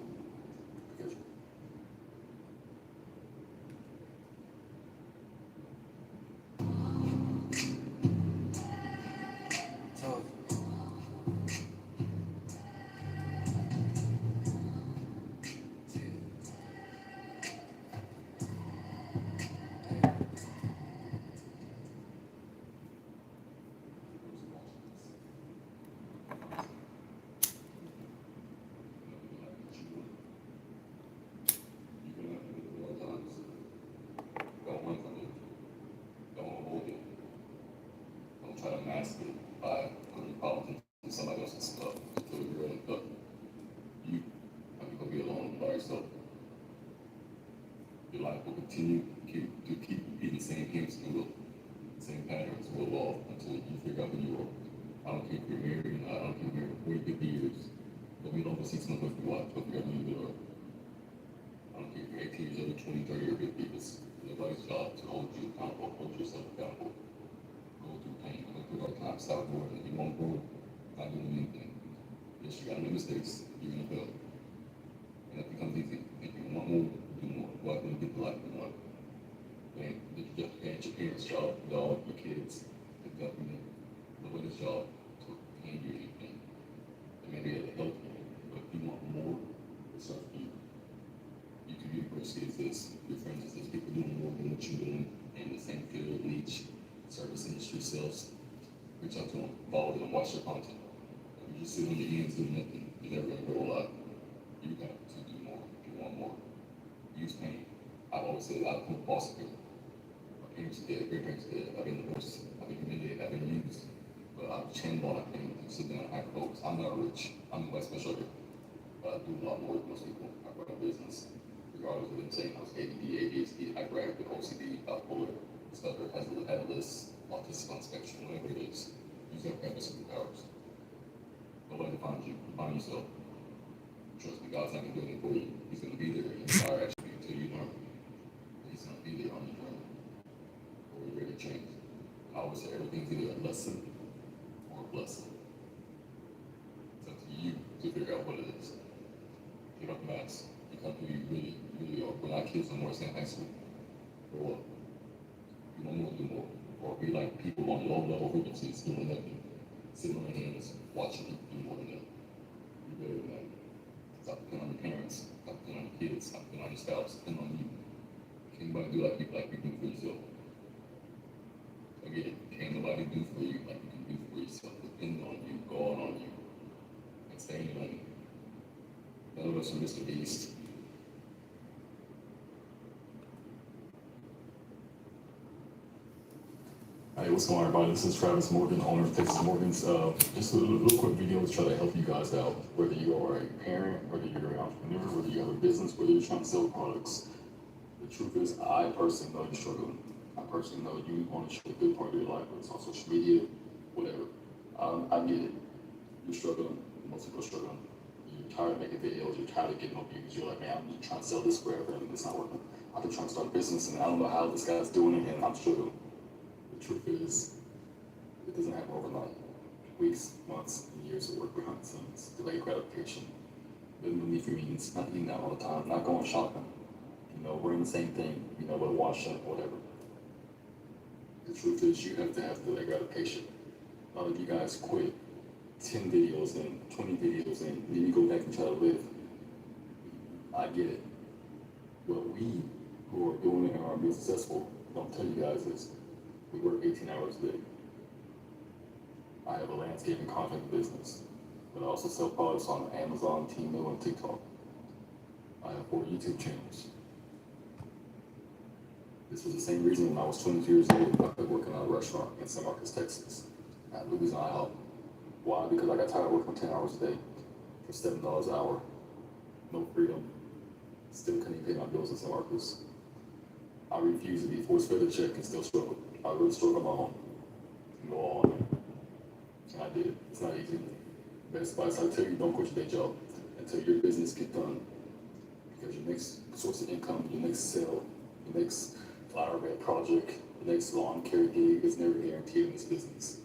Because mask it by putting problems in somebody else's stuff until you're ready. But you are going to be alone by yourself. Your life will continue to keep repeating the same hamster wheel, the same patterns will evolve until you figure out who you are. I don't care if you're married, I don't care if you're 40, 50 years, but we don't see someone with your life, but figure out who you are. I don't care if you're 18 years old, 20, 30, or 50, it's nobody's job to hold you accountable, hold yourself accountable. Go through pain, go through hard times, stop more than you won't grow, not doing anything. Yes, you gotta make mistakes, you're gonna fail. And that becomes easy. If you want more, do more. Go out there and get the life you want. And if you have to your parents' job, dog, your kids, the government, nobody's job to hand you anything. It may be able to help you, but if you want more, it's up to you. is your friends is those people doing more than what you're doing in the same field, niche, service industry, sales. Reach out to them, follow them, watch their content. If you just sit on your hands doing nothing, you're never gonna grow a lot. You got to do more if you want more. Use pain. I've always said I've come across it. My parents are dead, grandparents are dead. I've been divorced, I've been humiliated, I've been used. But I've channeled all that pain to sit down and hyper focus. I'm not rich. I'm a West Coast sugar. But I do a lot more than most people. I run a business. Regardless of them saying I was ADD, ADHD, hyperactive, OCD, bipolar, stutter, has a list, autistic on spectrum, whatever it is. Use that kind of superpowers. Don't let it find you. Find yourself. Trust me, God's not gonna do anything for you. He's gonna be there in your fire actually until you learn. He's gonna be there on your journey. Or you're ready to change. I always say everything's either a lesson or a blessing. It's up to you to figure out what it is. Get up max. Become who you really are. We're not kids no more, saying high school. Grow up. You want more, do more. Or be like people on low level frequencies doing nothing. Sitting on their hands, watching people do more than them. Be better than that. Stop depending on your parents, stop depending on your kids, stop depending on your spouse, depend on you. Can't nobody do like you do for yourself. Again, can't nobody do for you like you can do for yourself. Depend on you, God on you, and stay in your lane. None of us are Mr. Beast. Hey, what's going on, everybody? This is Travis Morgan, owner of Texas Morgan's. Just a little quick video to try to help you guys out. Whether you are a parent, whether you're an entrepreneur, whether you have a business, whether you're trying to sell products. The truth is, I personally know you're struggling. I personally know you want to show a good part of your life, whether it's on social media, whatever. I get it. You're struggling. Most people are struggling. You're tired of making videos. You're tired of getting no views. You're like, man, I'm just trying to sell this forever, and it's not working. I've been trying to start a business, and I don't know how this guy's doing it, and I'm struggling. The truth is, it doesn't happen overnight. Weeks, months, and years of work behind the scenes, delayed gratification, living with me for means, not eating out all the time, not going shopping, wearing the same thing, with a wash up, whatever. The truth is, you have to have delayed gratification. A lot of you guys quit 10 videos in, 20 videos in, then you go back and try to live. I get it. What we who are doing it and are being successful don't tell you guys is, we work 18 hours a day. I have a landscaping contract business, but I also sell products on Amazon, Temu, and TikTok. I have 4 YouTube channels. This was the same reason when I was 22 years old, I quit working at a restaurant in San Marcos, Texas, at Louisiana IHOP. Why? Because I got tired of working 10 hours a day for $7 an hour, no freedom, still couldn't even pay my bills in San Marcos. I refused to be force-fed a check and still struggle. I really struggled on my own. Go all on. And I did. It's not easy. Best advice I tell you, don't quit your day job until your business gets done. Because your next source of income, your next sale, your next flower bed project, your next lawn care gig is never guaranteed in this business.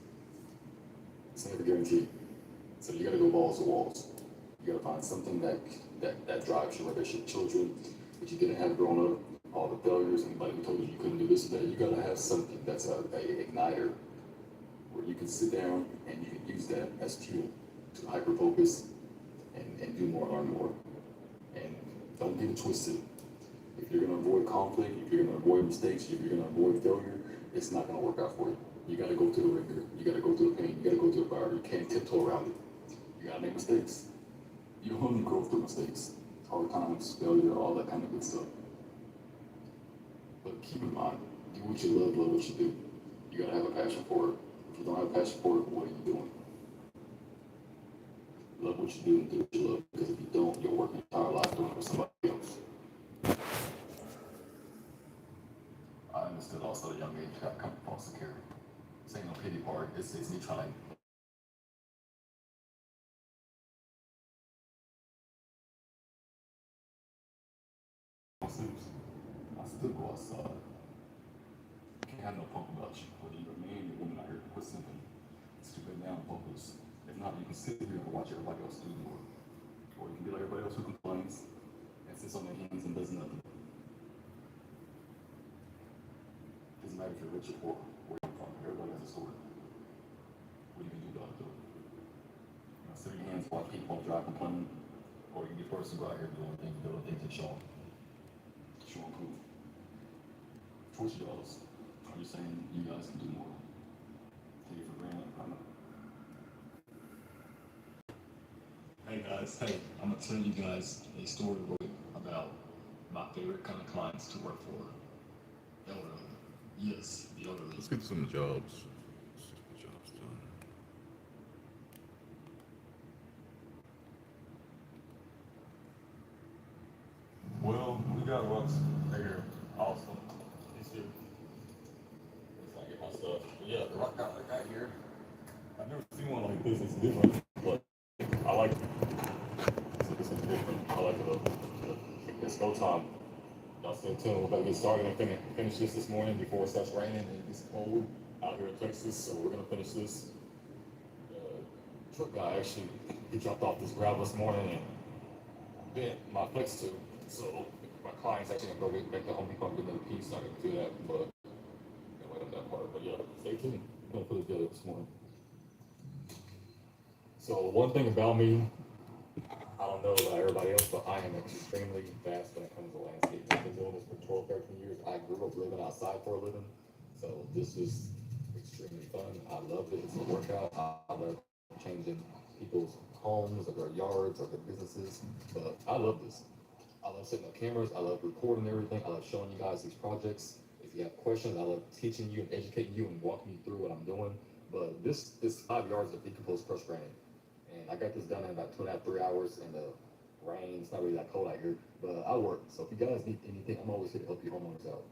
It's never guaranteed. So you gotta go balls to walls. You gotta find something that drives you, whether it's your children that you didn't have growing up, all the failures, anybody who told you you couldn't do this or that. You gotta have something that's a igniter where you can sit down and you can use that as fuel to hyper focus and do more, learn more. And don't get it twisted. If you're gonna avoid conflict, if you're gonna avoid mistakes, if you're gonna avoid failure, it's not gonna work out for you. You gotta go through the ringer, you gotta go through the pain, you gotta go through the fire. You can't tiptoe around it. You gotta make mistakes. You only grow through mistakes. Hard times, failure, all that kind of good stuff. But keep in mind, do what you love what you do. You gotta have a passion for it. If you don't have a passion for it, what are you doing? Love what you do and do what you love, because if you don't, you'll work your entire life doing it for somebody else. I understood also at a young age, I come from foster care. This ain't no pity party, it's me trying to I still go outside. Can't have no punk about you. Whether you're a man or a woman out here, quit simping. Stupid down, focus. If not, you can sit here and watch everybody else do more. Or you can be like everybody else who complains and sits on their hands and does nothing. Doesn't matter if you're rich or poor, where you're from. Everybody has a story. What you can do about it, though? Sit on your hands, watch people drive, complain, or you can be a person go out here doing things and show them. Sure, cool. Towards y'all's, are you saying you guys can do more? Take it for granted, I don't know. Hey guys, hey, I'm gonna tell you guys a story real quick about my favorite kind of clients to work for. Elderly. Yes, the elderly. Let's get to some jobs. Let's get jobs done. Well, we got Rux right here. Awesome. He's here. Let's not get my stuff. But yeah, the rock out I got here. I've never seen one like this. It's different, but I like it. This is different. I like it. It's go time. Y'all stay tuned. We're about to get started and finish this morning before it starts raining and it gets cold out here in Texas. So we're gonna finish this. Truck guy actually, he dropped off this gravel this morning and bent my flex tube. So my client's actually gonna go get back to Home Depot and get another piece. Not gonna do that, but gonna wait on that part. But yeah, stay tuned. I'm gonna put it together this morning. So one thing about me, I don't know about everybody else, but I am extremely fast when it comes to landscaping. I've been doing this for 12, 13 years. I grew up living outside for a living, so this is extremely fun. I love it. It's a workout. I love changing people's homes or their yards or their businesses, but I love this. I love setting up cameras. I love recording everything. I love showing you guys these projects. If you have questions, I love teaching you and educating you and walking you through what I'm doing. But this is 5 yards of decomposed crushed granite. And I got this done in about 2.5, 3 hours in the rain. It's not really that cold out here, but I work. So if you guys need anything, I'm always here to help you homeowners out.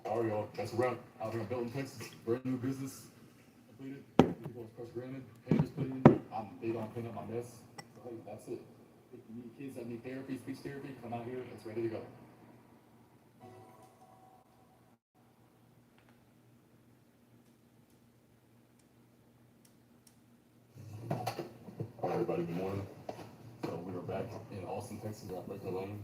All right, y'all. That's a wrap. Out here in Belton, Texas. Brand new business completed. People crushed granite. Pavers put in. I'm big on cleaning up my mess. So hey, that's it. If you need kids that need therapy, speech therapy, come out here. It's ready to go. All right, everybody. Good morning. So we are back in Austin, Texas. We're at Baker Lane.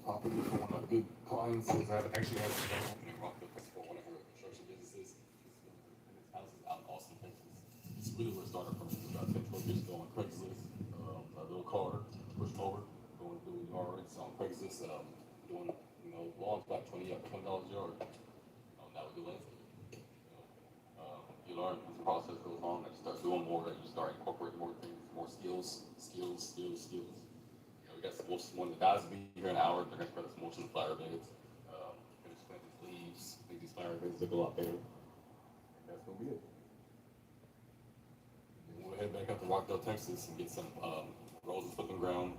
Property for one of our good clients. Is that actually has a opening Rockville for one of her construction businesses. And his house is out in Austin, Texas. It's really where it started from. About 10, 12 years ago on Craigslist. A little car, push mower, going through yards on Craigslist. Doing, lawns about $20 a yard. Now we do landscaping. You learn as the process goes on, and you start doing more, and you start incorporating more things, more skills. We got some mulch. When the guys will be here in an hour, they're gonna spread some mulch in the flower beds. Gonna plant these leaves, make these flower beds look a lot better. And that's gonna be it. And we'll head back up to Rockdale, Texas, and get some roses put in the ground,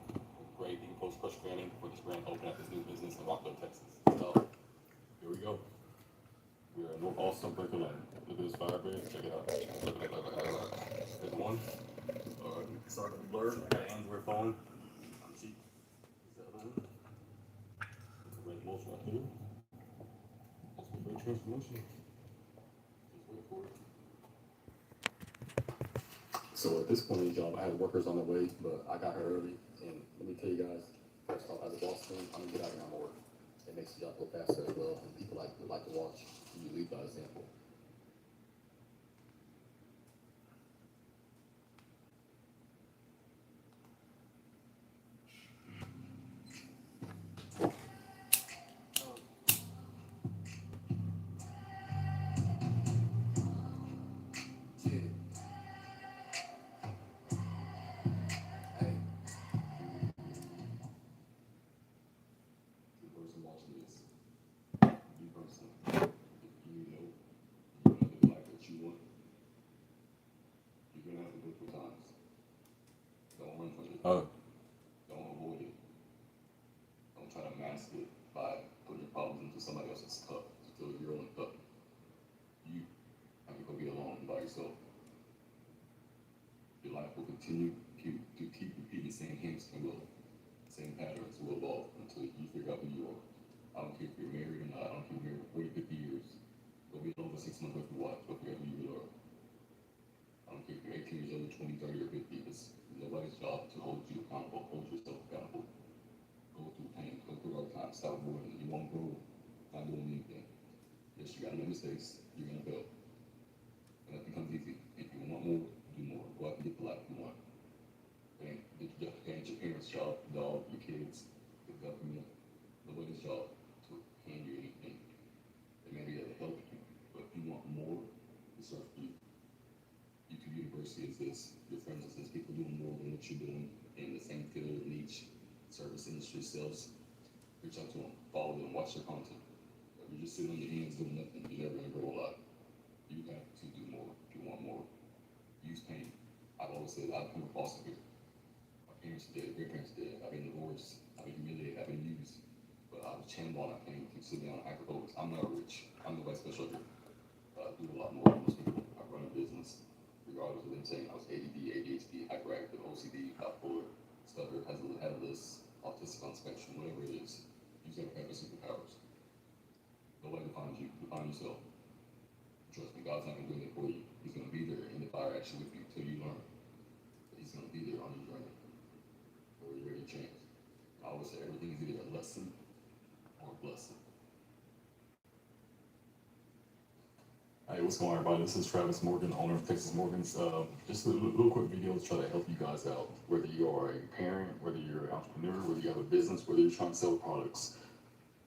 great decomposed crushed granite for this grand open at this new business in Rockdale, Texas. So here we go. We are in North Austin, Baker Lane. Look at this fire bed. Check it out. There's one. Sorry to be blurred. I got hands where phone. I'm cheap. Is that other one? Red mulch right here. That's my great transformation. Just wait for it. So at this point in the job, I had workers on the way, but I got here early. And let me tell you guys, first off, as a boss team, I'm gonna get out here and I'm work. It makes the job go faster as well, and people like to watch. You lead by example. Don't avoid it. Don't try to mask it by putting your problems into somebody else's cup. Fill your own cup. You keep repeating the same hamster wheel, same patterns will evolve until you figure out who you are. I don't care if you're married or not, I don't care if you're married 40, 50 years. Go be over 6 months with your wife, go figure out who you really are. I don't care if you're 18 years old, 20, 30, or 50. It's nobody's job to hold you accountable, hold yourself accountable. Go through pain, go through hard times, stop avoiding. You won't grow, not doing anything. Yes, you gotta make mistakes, you're gonna fail. And that becomes easy. If you want more, do more. Go out and get the life you want. And your parents' job, dog, your kids, the government, nobody's job to hand you anything. They may be able to help you, but if you want more, it's up to you. YouTube University is this, your friends is this, people doing more than what you're doing in the same field, niche, service industry, sales. Reach out to them, follow them, watch their content. If you're just sitting on your hands doing nothing, you're never gonna grow a lot. You have to do more if you want more. Use pain. I've always said I've come from foster care. My parents did, grandparents did. I've been divorced, I've been humiliated, I've been used. But I was channeled on that pain, keep sitting down and hyper focus. I'm not rich. I'm the vice special. I do a lot more than most people. I run a business. Regardless of them saying I was ADD, ADHD, hyperactive, OCD, bipolar, stutter, had a list, autistic on the spectrum, whatever it is. You just gotta have the superpowers. Nobody defines you, define yourself. Trust me, God's not gonna do it for you. He's gonna be there in the fire action with you till you learn. But he's gonna be there on your journey. Or you're ready to change. I always say everything is either a lesson or a blessing. Hey, what's going on, everybody? This is Travis Morgan, owner of Texas Morgans. Just a little quick video to try to help you guys out. Whether you are a parent, whether you're an entrepreneur, whether you have a business, whether you're trying to sell products.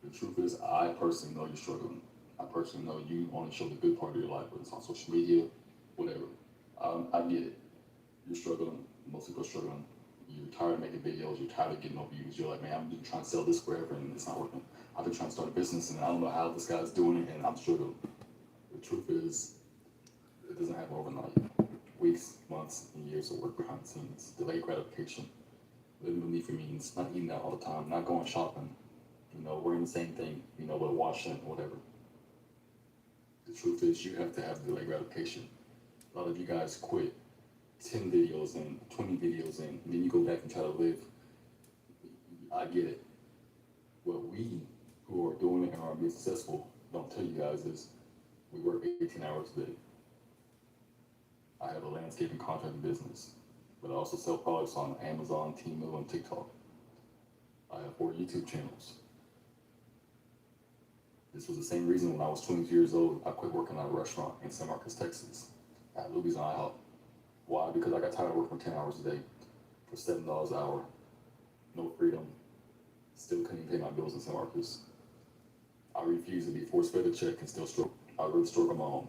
The truth is, I personally know you're struggling. I personally know you want to show the good part of your life, whether it's on social media, whatever. I get it. You're struggling. Most people are struggling. You're tired of making videos. You're tired of getting no views. You're like, man, I've been trying to sell this forever and it's not working. I've been trying to start a business and I don't know how this guy's doing it and I'm struggling. The truth is, it doesn't happen overnight. Weeks, months, and years of work behind the scenes. Delayed gratification. Living beneath your means. Not eating out all the time. Not going shopping. Wearing the same thing. But washing, whatever. The truth is, you have to have delayed gratification. A lot of you guys quit 10 videos in, 20 videos in, and then you go back and try to live. I get it. What we who are doing it and are being successful don't tell you guys is we work 18 hours a day. I have a landscaping contracting business, but I also sell products on Amazon, Temu, and TikTok. I have 4 YouTube channels. This was the same reason when I was 20 years old, I quit working at a restaurant in San Marcos, Texas, at Luby's and IHOP. Why? Because I got tired of working 10 hours a day for $7 an hour, no freedom, still couldn't even pay my bills in San Marcos. I refused to be force-fed a check and still struggle. I really struggle on my own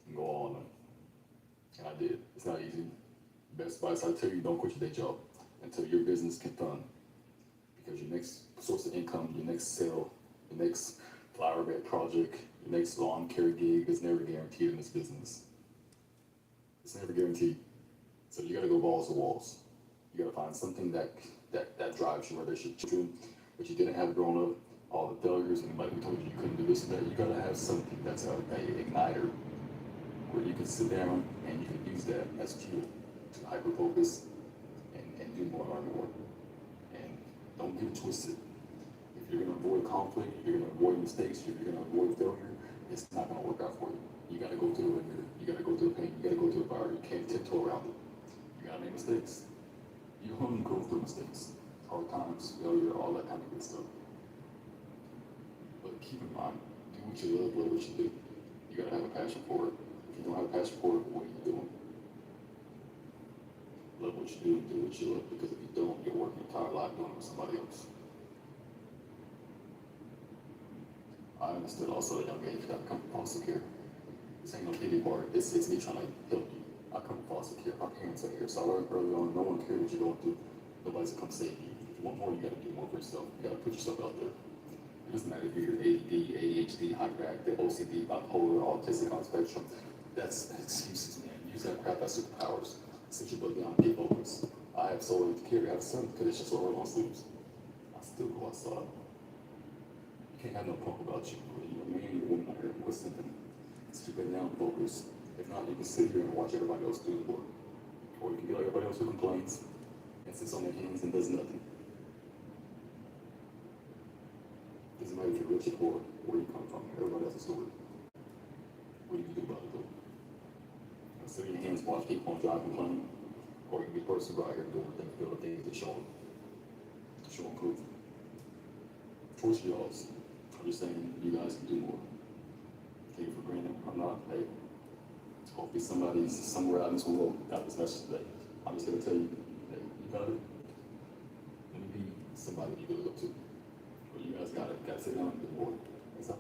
and go all in. And I did. It's not easy. Best advice I tell you, don't quit your day job until your business can fund. Because your next source of income, your next sale, your next flower bed project, your next lawn care gig is never guaranteed in this business. It's never guaranteed. So you gotta go balls to walls. You gotta find something that drives you, whether it's your children, that you didn't have growing up, all the failures, anybody who told you you couldn't do this and that. You gotta have something that's a igniter where you can sit down and you can use that as fuel to hyper focus and do more, learn more. And don't get it twisted. If you're gonna avoid conflict, if you're gonna avoid mistakes, if you're gonna avoid failure, it's not gonna work out for you. You gotta go through the ringer, you gotta go through the pain, you gotta go through the fire, you can't tiptoe around it. You gotta make mistakes. You only go through mistakes, hard times, failure, all that kind of good stuff. But keep in mind, do what you love, what you do. You gotta have a passion for it. If you don't have a passion for it, what are you doing? Love what you do and do what you love, because if you don't, you're working your entire life doing it with somebody else. I understood also at a young age that I come from foster care. This ain't no pity part, it's me trying to help you. I come from foster care, my parents are here, so I learned early on, no one cares what you're going through. Nobody's gonna come save you. If you want more, you gotta do more for yourself. You gotta put yourself out there. It doesn't matter if you're ADD, ADHD, hyperactive, OCD, bipolar, autistic on the spectrum. That's excuses, man. Use that crap as superpowers. Sit your butt down and get focused. I have solar to carry, I have a son because it's just what on sleeves. I still go outside. You can't have no punk about you. You're a man, you're a woman out here. Quit something. Sit your butt down and focus. If not, you can sit here and watch everybody else do the work. Or you can be like everybody else who complains and sits on their hands and does nothing. Doesn't matter if you're rich or poor, where you come from, everybody has a story. What do you do about it though? Sit in your hands, watch people on drive complain, or you can be the person right here doing the things that show proof. Choice yours. I'm just saying you guys can do more. Take it for granted. I'm not. Hey, hopefully somebody's somewhere out in this world got this message today. I'm just gonna tell you, hey, you got it. Let me be somebody you can look up to. But you guys got it. Got to sit down and do more. That's all.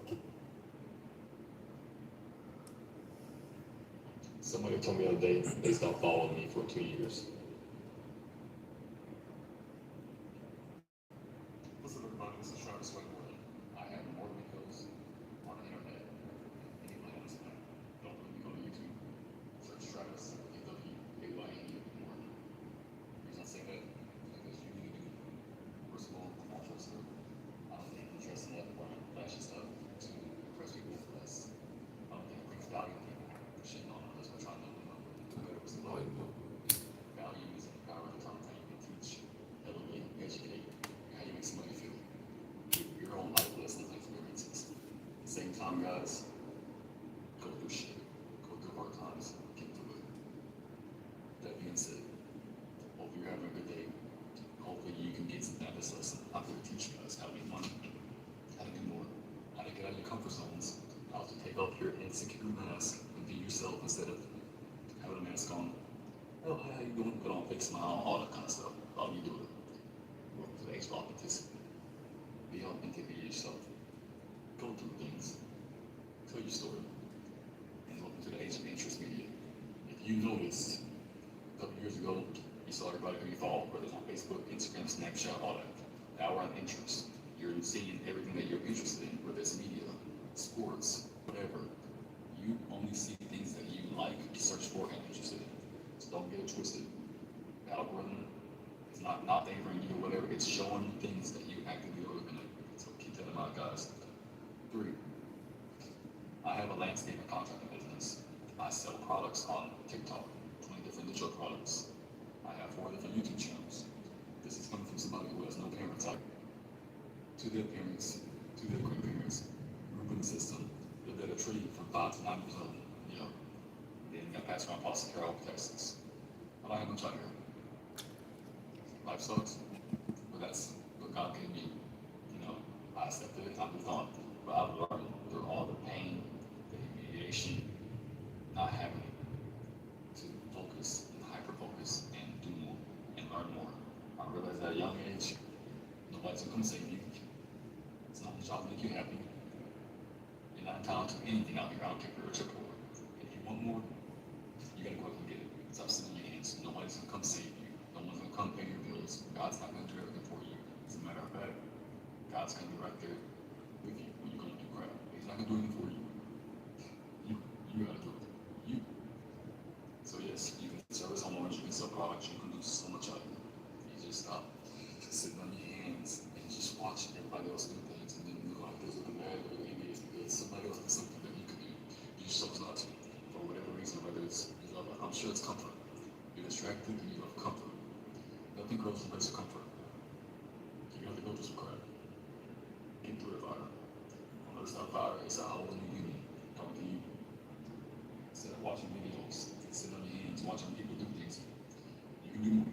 Somebody told me the other day they stopped following me for 2 years. What's up, everybody? This is Travis Whitewood. I have more videos on the internet than anybody on this planet. Don't believe me, go to YouTube. Search Travis, AWAYE more. The reason I say that is because you need to do, first of all, commercial stuff. I don't think you're dressing up or flashy stuff to impress people less. I don't think it brings value to people. Shitting on others, we're trying to better with values and power of the time that you can teach, elevate, educate, how you make somebody feel. Your own life lessons and experiences. At the same time, guys, go through shit. Go through hard times. Get through it. That being said, hope you're having a good day. Hopefully you can get some out of this lesson. I'm going to teach you guys how to make money, how to do more, how to get out of your comfort zones, how to take off your insecure mask and be yourself instead of having a mask on. Oh, hi, how you doing? Put on a fake smile, all that kind of stuff. All you do it. Welcome to the age of authenticity. Be authentic, be yourself. Go through things. Tell your story. And welcome to the age of interest media. If you noticed, a couple years ago, you saw everybody who you follow, whether it's on Facebook, Instagram, Snapchat, all that. Now we're on interest. You're seeing everything that you're interested in, whether it's media, sports, whatever. You only see things that you like, search for, and interested in. So don't get it twisted. The algorithm is not favoring you or whatever. It's showing you things that you actively are looking at. So keep that in mind, guys. 3, I have a landscaping contracting business. I sell products on TikTok, 20 different digital products. I have 4 different YouTube channels. This is coming from somebody who has no parents. To their parents, to their grandparents, grew up in the system, lived at a tree from 5 to 9 years old. Then got passed around Paso Carroll, Texas. But I have much out here. Life sucks, but that's what God gave me. I accepted it, I moved on. But I've learned through all the pain, the humiliation, not having to focus and hyper-focus and do more and learn more. I realized at a young age, nobody's gonna come save you. It's not the job to make you happy. You're not entitled to anything out here. I don't care if you're rich or poor. If you want more, you gotta go out and get it. Stop sitting in your hands. Nobody's gonna come save you. No one's gonna come pay your bills. God's not gonna do everything for you. As a matter of fact, God's gonna be right there with you when you're going through crap. He's not gonna do anything for you. You gotta do it. You. So yes, you can service homeowners, you can sell products, you can do so much out here. You just stop sitting on your hands and just watch everybody else do things and then look like this, looking bad, or maybe it's because somebody else did something that you could do. You just chose not to, for whatever reason, whether it's you love, I'm sure it's comfort. You're distracted and you love comfort. Nothing grows in the place of comfort. You have to go through some crap. Get through the fire. On the other side of the fire, it's a whole new you talking to you. Instead of watching videos, sitting on your hands, watching people do things, you can do more.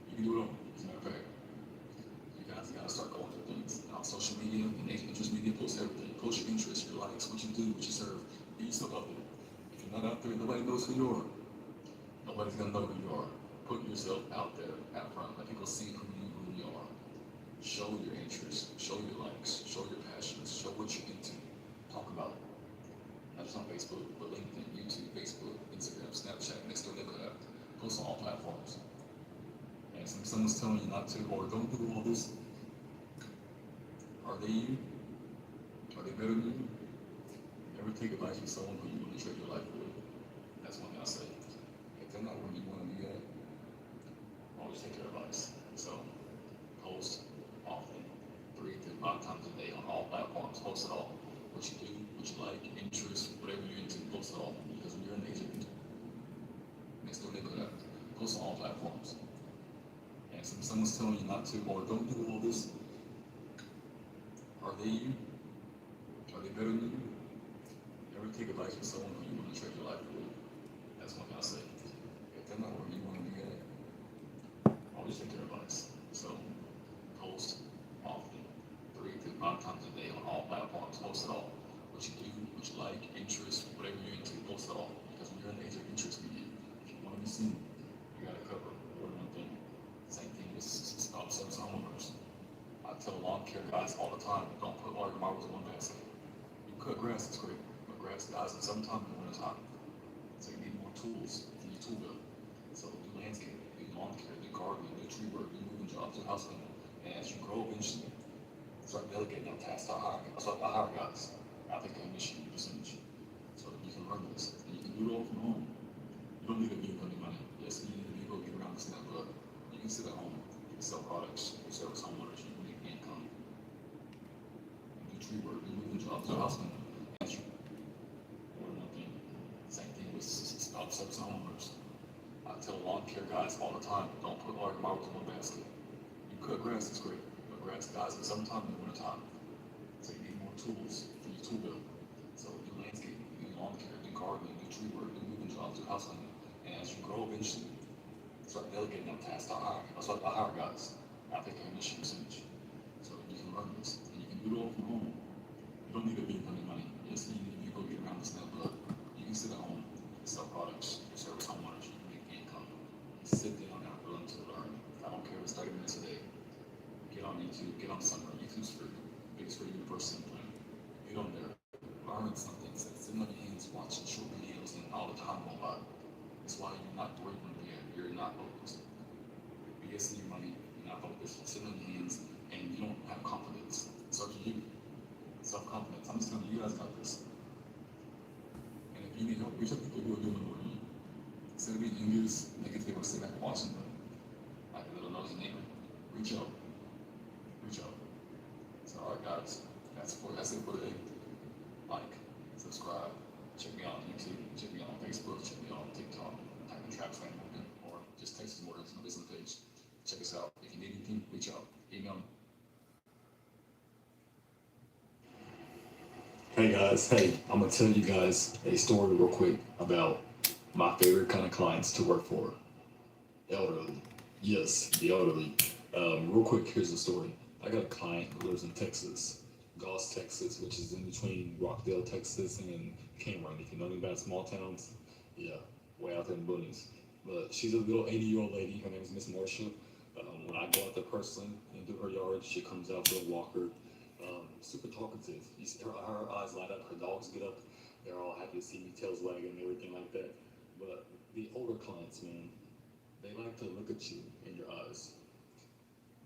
You can do it all. As a matter of fact, you guys gotta start going through things. On social media, and interest media, post everything. Post your interests, your likes, what you do, what you serve. Be yourself out there. If you're not out there, nobody knows who you are. Nobody's gonna know who you are. Put yourself out there, out front. Let people see who you are. Show your interests, show your likes, show your passions, show what you're into. Talk about it. Not just on Facebook, but LinkedIn, YouTube, Facebook, Instagram, Snapchat, Nextdoor, Neighborhood. Post on all platforms. And if someone's telling you not to, or don't do all this, are they you? Are they better than you? Never take advice from someone who you want to trade your life with. That's one thing I say. If they're not where you want to be at, always take their advice. So, post often, 3 to 5 times a day on all platforms. Post it all. What you do, what you like, interests, whatever you're into, post it all. Because when you're in the age of Nextdoor Neighborhood, post on all platforms. And if someone's telling you not to, or don't do all this, are they you? Are they better than you? Ever take advice from someone who you want to trade your life with? That's one thing I say. If they're not where you want to be at, always take their advice. So post often, 3 to 5 times a day on all platforms. Post it all. What you do, what you like, interests, whatever you're into, post it all. Because when you're in the age of interest media, if you want to be seen, you got to cover more than one thing. Same thing with about service homeowners. I tell lawn care guys all the time, don't put all your marbles in one basket. You cut grass, it's great, but grass dies in some time in the winter time. So you need more tools in your tool belt. So do landscaping, do lawn care, do gardening, do tree work, do moving jobs, do house cleaning. And as you grow eventually, start delegating that task to hire. That's why I hire guys. I think they mission you percentage. So that you can learn this. And you can do it all from home. You don't need a vehicle to make money. Yes, you need a vehicle to get around this now, but you can sit at home, you can sell products, you service homeowners, you can make income. Do tree work, do moving jobs, do house cleaning. More than one thing. Same thing with about service homeowners. I tell lawn care guys all the time, don't put all your marbles in one basket. You cut grass, it's great, but grass dies in some time in the winter time. So you need more tools for your tool belt. So do landscaping, do lawn care, do gardening, do tree work, do moving jobs, do house cleaning. And as you grow eventually, start delegating that task to hire. That's why I hire guys. I think I mission percentage. So you can learn this. And you can do it all from home. You don't need a vehicle to make money. Yes, you need a vehicle to get around this now, but you can sit at home, sell products, service homeowners, you can make income. Sit down and willing to learn. I don't care if it's 30 minutes a day. Get on YouTube, get on somewhere. YouTube's free. Biggest free university plan. Get on there, learn something. Sitting on your hands watching short videos and all the time won't lie. That's why you're not where you want to be at. You're not focused. BS in your money, you're not focused. Sitting on your hands and you don't have confidence. So do you. Self-confidence. I'm just telling you, you guys got this. And if you need help, reach out to people who are doing more than you. Instead of being envious, negative, or sitting back watching them, like a little nosy neighbor, reach out. Reach out. So, alright, guys, that's it for today. Like, subscribe, check me out on YouTube, check me out on Facebook, check me out on TikTok, type in Travis Van Morgan, or just text us Morgan's on the business page. Check us out. If you need anything, reach out. Email me. Hey guys, I'm gonna tell you guys a story real quick about my favorite kind of clients to work for. Elderly. Yes, the elderly. Real quick, here's the story. I got a client who lives in Texas, Goss, Texas, which is in between Rockdale, Texas, and Cameron. If you know anything about small towns, yeah, way out there in the boonies. But she's a little 80-year-old lady. Her name is Miss Marcia. When I go out there personally and do her yard, she comes out with a walker. Super talkative. You see her eyes light up. Her dogs get up. They're all happy to see me, tails wagging and everything like that. But the older clients, man, they like to look at you in your eyes.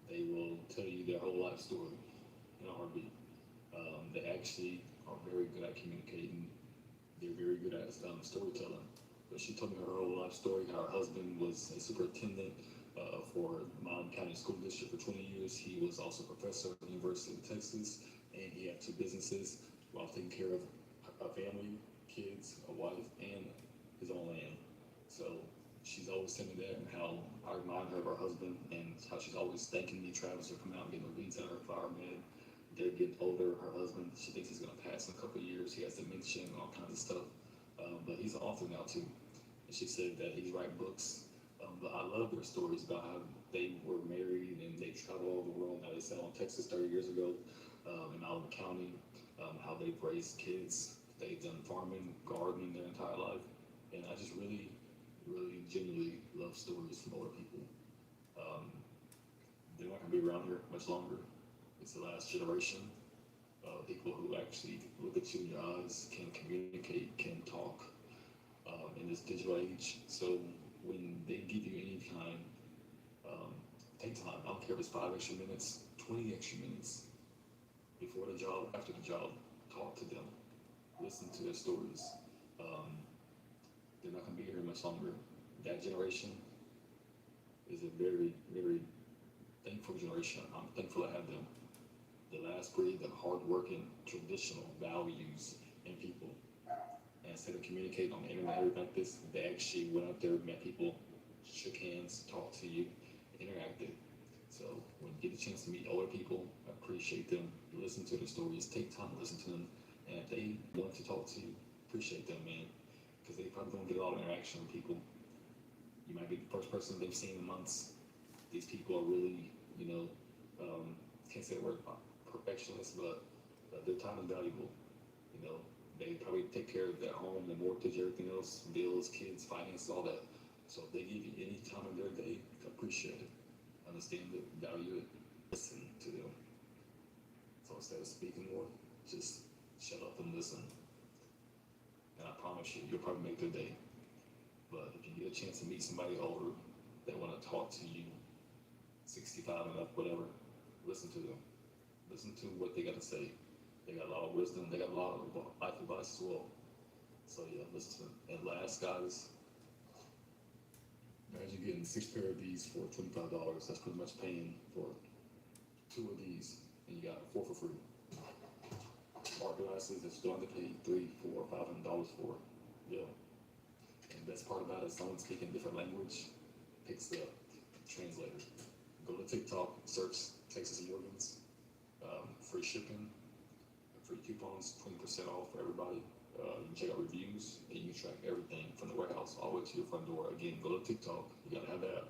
They will tell you their whole life story in a heartbeat. They actually are very good at communicating. They're very good at storytelling. But she told me her whole life story. How her husband was a superintendent for Milam County School District for 20 years. He was also a professor at the University of Texas, and he had 2 businesses while taking care of a family, kids, a wife, and his own land. So she's always telling me that, and how I remind her of her husband, and how she's always thanking me, Travis, for coming out and getting the weeds out of her flower bed. They're getting older. Her husband, she thinks he's going to pass in a couple of years. He has dementia and all kinds of stuff. But he's an author now too. And she said that he's writing books. But I love their stories about how they were married and they traveled all over the world. Now they settled in Texas 30 years ago in Milam County. How they've raised kids. They've done farming, gardening their entire life. And I just really genuinely love stories from older people. They're not going to be around here much longer. It's the last generation of people who actually look at you in your eyes, can communicate, can talk in this digital age. So when they give you any kind, take time. I don't care if it's 5 extra minutes, 20 extra minutes before the job, after the job. Talk to them, listen to their stories. They're not going to be here much longer. That generation is a very thankful generation. I'm thankful to have them. The last breed of hardworking, traditional values in people. And instead of communicating on the internet like this, they actually went out there and met people shook hands, talked to you, interacted. So when you get a chance to meet older people, appreciate them, listen to their stories, take time to listen to them, and if they want to talk to you, appreciate them, man, because they probably don't get a lot of interaction with people. You might be the first person they've seen in months. These people are really, can't say the word perfectionist, but their time is valuable. You know, they probably take care of their home, their mortgage, everything else, bills, kids, finances, all that. So if they give you any time in their day, appreciate it, understand it, value it, listen to them. So instead of speaking more, just shut up and listen. And I promise you, you'll probably make their day. But if you get a chance to meet somebody older that want to talk to you, 65 and up, whatever, listen to them. Listen to what they got to say. They got a lot of wisdom. They got a lot of life advice as well. So yeah, listen to them. And last, guys, imagine getting 6 pair of these for $25. That's pretty much paying for 2 of these, and you got 4 for free. Smart glasses that you don't have to pay $300, $400, $500 for. Yeah. And the best part about it is someone speaking a different language picks the translator. Go to TikTok, search Texas Morgans, free shipping, free coupons, 20% off for everybody. You can check out reviews, and you can track everything from the warehouse all the way to your front door. Again, go to TikTok, you gotta have that.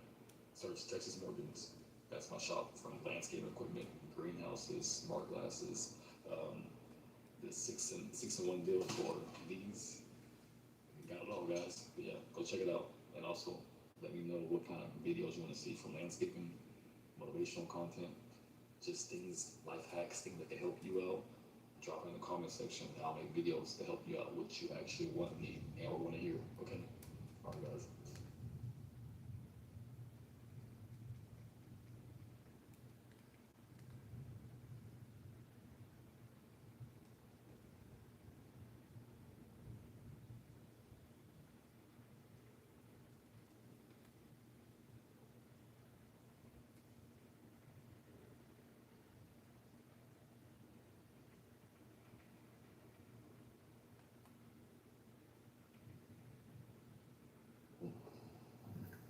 Search Texas Morgans. That's my shop, from landscape equipment, greenhouses, smart glasses, the 6-in-1 deal for these. You got it all, guys. But yeah, go check it out. And also, let me know what kind of videos you want to see from landscaping, motivational content, just things, life hacks, things that can help you out. Drop it in the comment section, and I'll make videos to help you out what you actually want, need, and or want to hear. Okay? All right, guys.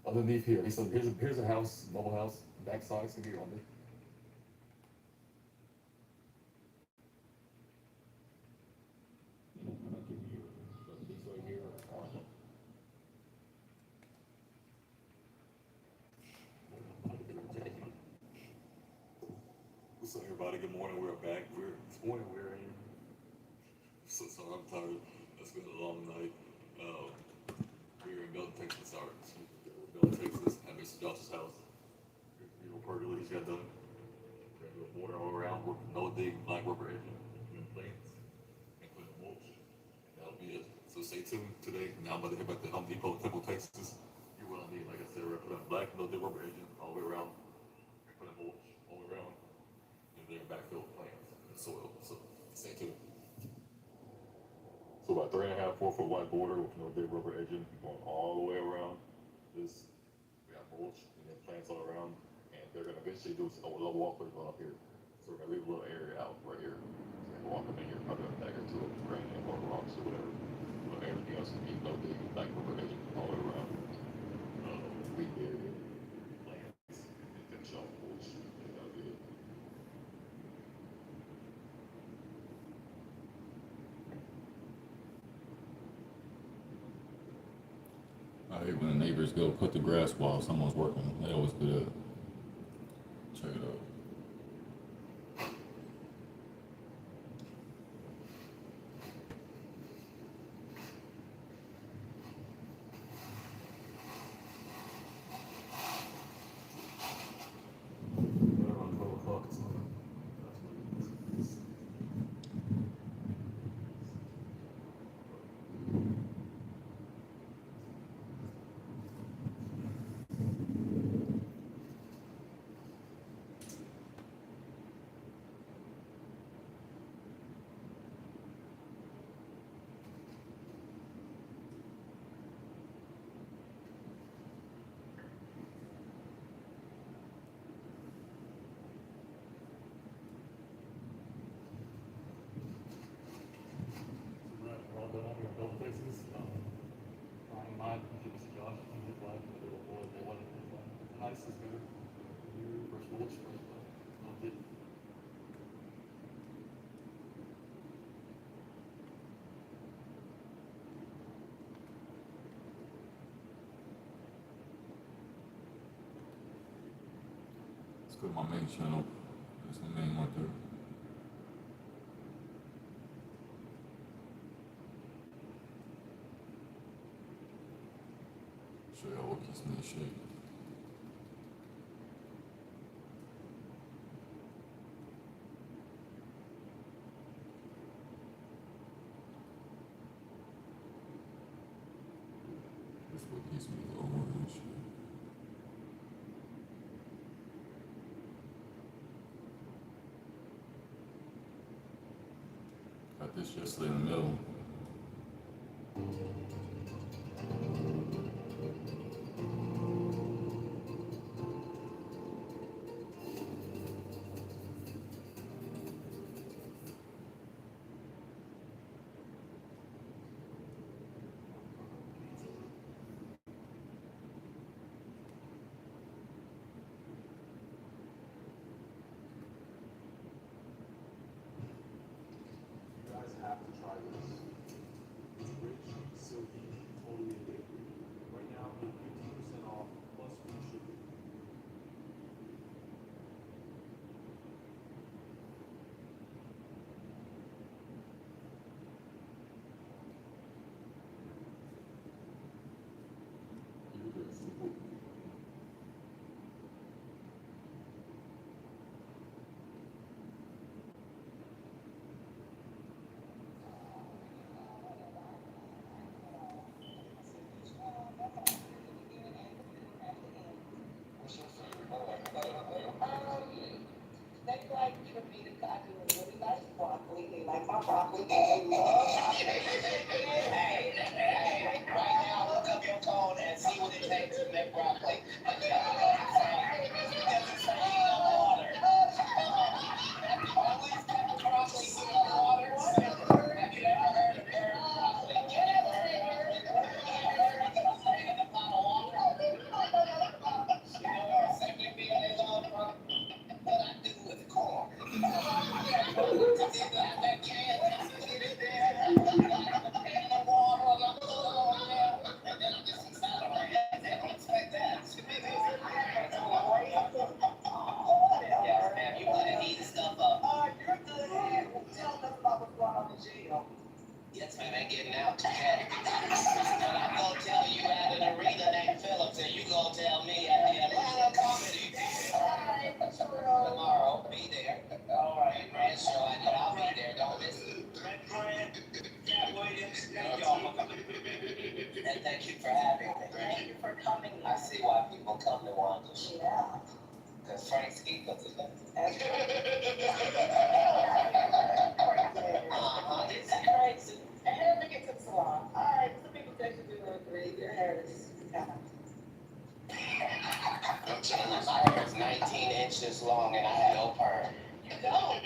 Underneath here, here's a house, mobile house, backside, it's gonna be on there. I'm not giving you these right here. What's up, everybody? Good morning. We're back. This morning we're in. So sorry, I'm tired. It's been a long night. We're in Belton, Texas. Belton, Texas, at Mr. Josh's house. Pergola he's got done. We're gonna do water all around. No big black rubber edging. Doing plants and put a mulch. That'll be it. So stay tuned today. Now I'm about to head back to Home Depot, Temple, Texas. Here's what I need. Like I said, we're gonna put a black no big rubber edging all the way around. And put a mulch all the way around. And then backfill plants and soil. So stay tuned. So about 3.5, 4 foot wide border with no big rubber edging going all the way around. This, we got mulch and then plants all around, and they're gonna eventually do a little walkway going up here. So we're gonna leave a little area out right here. So they can walk up in here, probably a dagger to it, grain and more rocks or whatever. But everything else can be no big black rubber edging all the way around. Weed area, plants, and finish off mulch. And that'll be it. I hate when the neighbors go cut the grass while someone's working. They always do that. Check it out. Around 12 o'clock, it's not. We're all done. We're in both places. mind, if it was Josh, he did black, and the little boy, they wanted to black. Nice is better. Your first Wolves first black. Loved it. Let's go to my main channel. That's my main one there. Show y'all what keeps me in shape. That's what keeps me a little more in shape. Got this yesterday in the middle. You guys have to try this. It's rich, silky, totally addictive. Right now, get 15% off plus free shipping. You're the simple. They like for me to I do really like broccoli. They like my broccoli. They love hey, right now look up your phone and see what it takes to make broccoli. It doesn't say no water. Always put broccoli in water. Have you ever heard of broccoli? Have you ever heard of broccoli in a pot of water? You know what simply mean they love broccoli? What I do with corn. That can, put it in there, in the water, and I put it on there, and then I get some salad. They don't expect that. Yes, ma'am, you gotta heat the stuff up. You're good. Tell us about what's going on in jail. Yes, ma'am, ain't getting out today. But I'm gonna tell you at an arena named Phillips, and you gonna tell me at the Atlanta Comedy tomorrow. Be there. All right, Grant Show. I know I'll be there. Don't miss it. Grant, Cat Williams, thank y'all. And thank you for having me. Thank you for coming. I see why people come to Wanda. Yeah. Because Frank Ski puts it there. It's crazy. And then we get to the salon. All right, some people say you do agree. Your hair is I'm telling you, my hair is 19 inches long and I have no perm. You don't?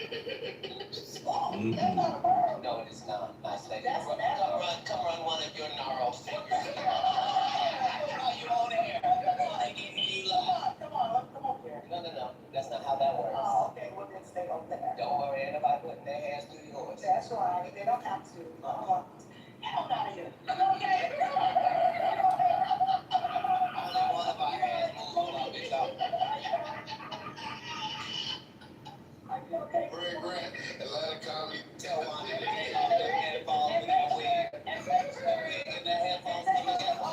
It's long. That's not a perm. No, it is not. Nice lady. Come run one of your gnarled fingers. Oh, you own hair. They giving you love. Come on here. No. That's not how that works. Oh, okay. Well, then stay over there. Don't worry anybody putting their hands through yours. That's right. They don't have to. Get out of here. Okay. Only one of our hands move on this out. Are you okay? Grant, Atlanta Comedy. Tell Wanda to get out their headphones with that wig. And the headphones coming in. How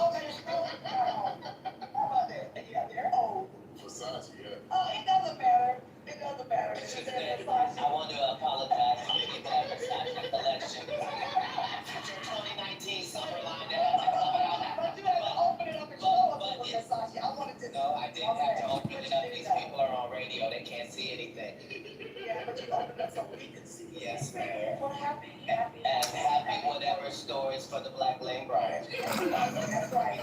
about that? Yeah, they're old. Versace, yeah. Oh, it doesn't matter. It doesn't matter. I want to apologize for the Versace collection. Your 2019 summer line that hasn't come out. But you had to open it up and show us Versace. I wanted to. No, I didn't have to open it up. These people are on radio. They can't see anything. Yeah, but you opened up so we can see. Yes, ma'am. Well, happy. And happy whatever stories for the Black Lane Bryant. That's right.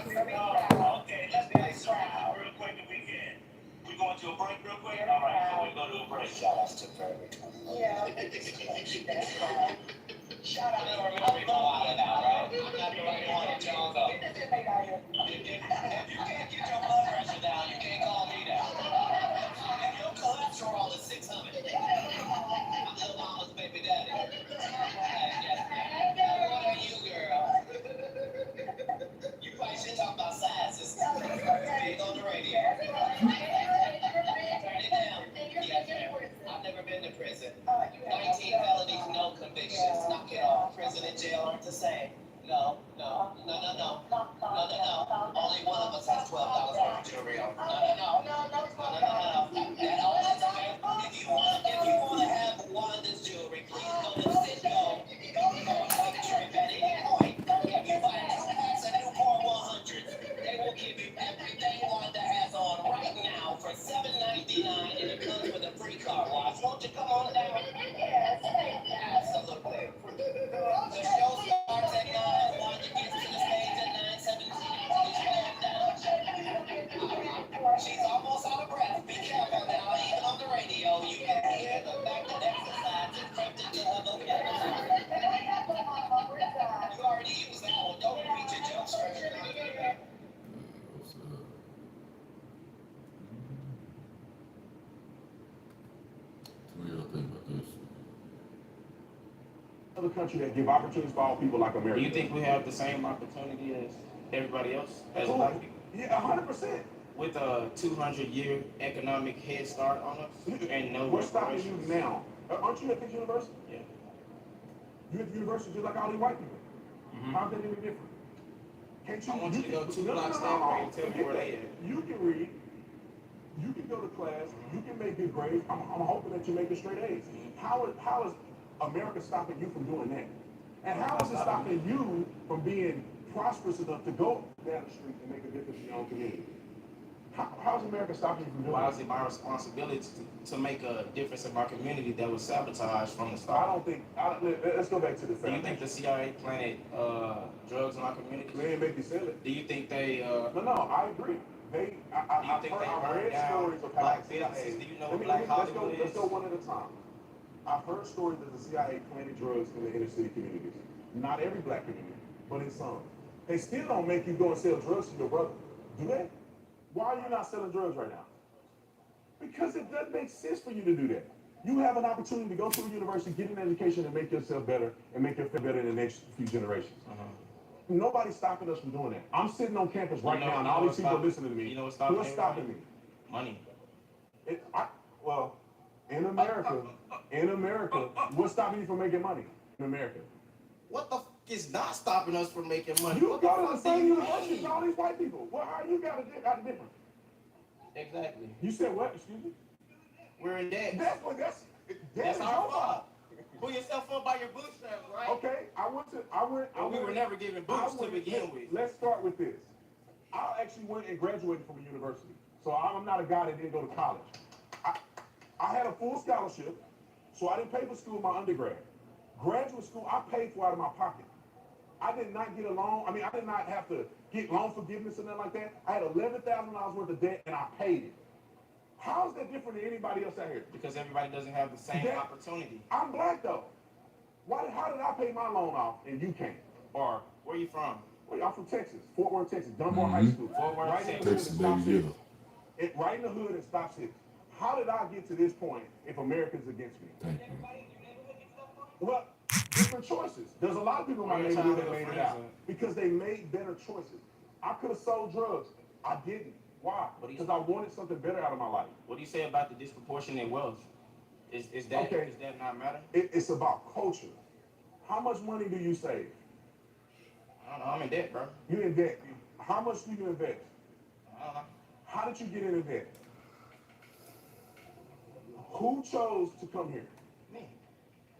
Okay, let's do this real quick if we can. We going to a break real quick? All right, so we go to a break. Shout out to Fergie. Yeah. That's right. Shout out to Fergie. I'm wilding out, right? I'm not the right one to tell them. prison and jail aren't the same. No. Only one of us has $12 worth of jewelry on. No. That all is fair. If you wanna have Wanda's jewelry, please go to Cisco. Go to the trip at any point. If you buy 2 packs of Newport 100s, they will give you everything Wanda has on right now for $7.99, and it comes with a free car wash. Won't you come on down? Yes, absolutely. The show starts at 9. Wanda gets to the stage at 9:17. Please calm down. She's almost out of breath. Be careful now. Even on the radio, you can hear the fact that exercise is crept into her vocabulary. You already used that one. Don't repeat your jokes. What's up? So what y'all think about this? Another country that give opportunities for all people like America. Do you think we have the same opportunity as everybody else, as Cool. black people, Yeah, 100%. with a 200-year economic head start on us and no What's stopping you reparations? now? Aren't you at this university? Yeah. You're at the university just like all these white people. Mhm. How's that any different? Can't you? I want you to go can- 2 blocks that way and tell me where they at. You can read. You can go to class. You can make good grades. I'm hoping that you make a straight A's. How is America stopping you from doing that? And how is it stopping you from being prosperous enough to go down the street and make a difference in your own community? How's America stopping you from doing Why that? is it my responsibility to make a difference in my community that was sabotaged from the I start? don't think. Let's go back to the Do you think the CIA planted drugs in our community? They didn't make you sell it. Do you think they No, I agree. Do you think they I've burned read down stories of how black the CIA. businesses? Do you know Let what me- Black let's go- Hollywood Let's go is? one at a time. I've heard stories that the CIA planted drugs in the inner city communities. Not every black community, but in some. They still don't make you go and sell drugs to your brother. Do they? Why are you not selling drugs right now? Because it doesn't make sense for you to do that. You have an opportunity to go to a university, get an education, and make yourself better, and make yourself better in the next few generations. Nobody's stopping us from doing that. I'm sitting on campus right now, and all these people listening to me. You know what's What's stopping stopping me? money? Well, in America, what's stopping you from making money in America? What the f is not stopping us from making money? You What go to fuck the same do you university as mean? all these white people. Well, how you got a different? Exactly. You said what? Excuse me? We're in debt. That's That's your our fault. Pull yourself up by your bootstraps, right? Okay, And we were never given boots to begin with. Let's start with this. I actually went and graduated from a university. So I'm not a guy that didn't go to college. I had a full scholarship, so I didn't pay for school in my undergrad. Graduate school, I paid for out of my pocket. I did not get a loan. I mean, I did not have to get loan forgiveness or nothing like that. I had $11,000 worth of debt, and I paid it. How is that different than anybody else out here? Because everybody doesn't have the same That- opportunity. I'm black, though. How did I pay my loan off and you can't? Or, Where you from? well, I'm from Texas, Fort Worth, Texas, Dunbar High School. Fort Worth, right in the hood Texas, and Stop baby, City. Right in the hood and Stop City. How did I get to this point if America's against me? Thank you. Well, different choices. There's a lot of people in my Where your neighborhood that childhood made it friends out at? because they made better choices. I could have sold drugs. I didn't. Why? What do you- Because I wanted something better out of my life. What do you say about the disproportionate wealth? Is that Okay. does that not matter? It's about culture. How much money do you save? I don't know. I'm in debt, bro. You in debt. How much do you invest? I don't know. How did you get into debt? Who chose to come here? Me.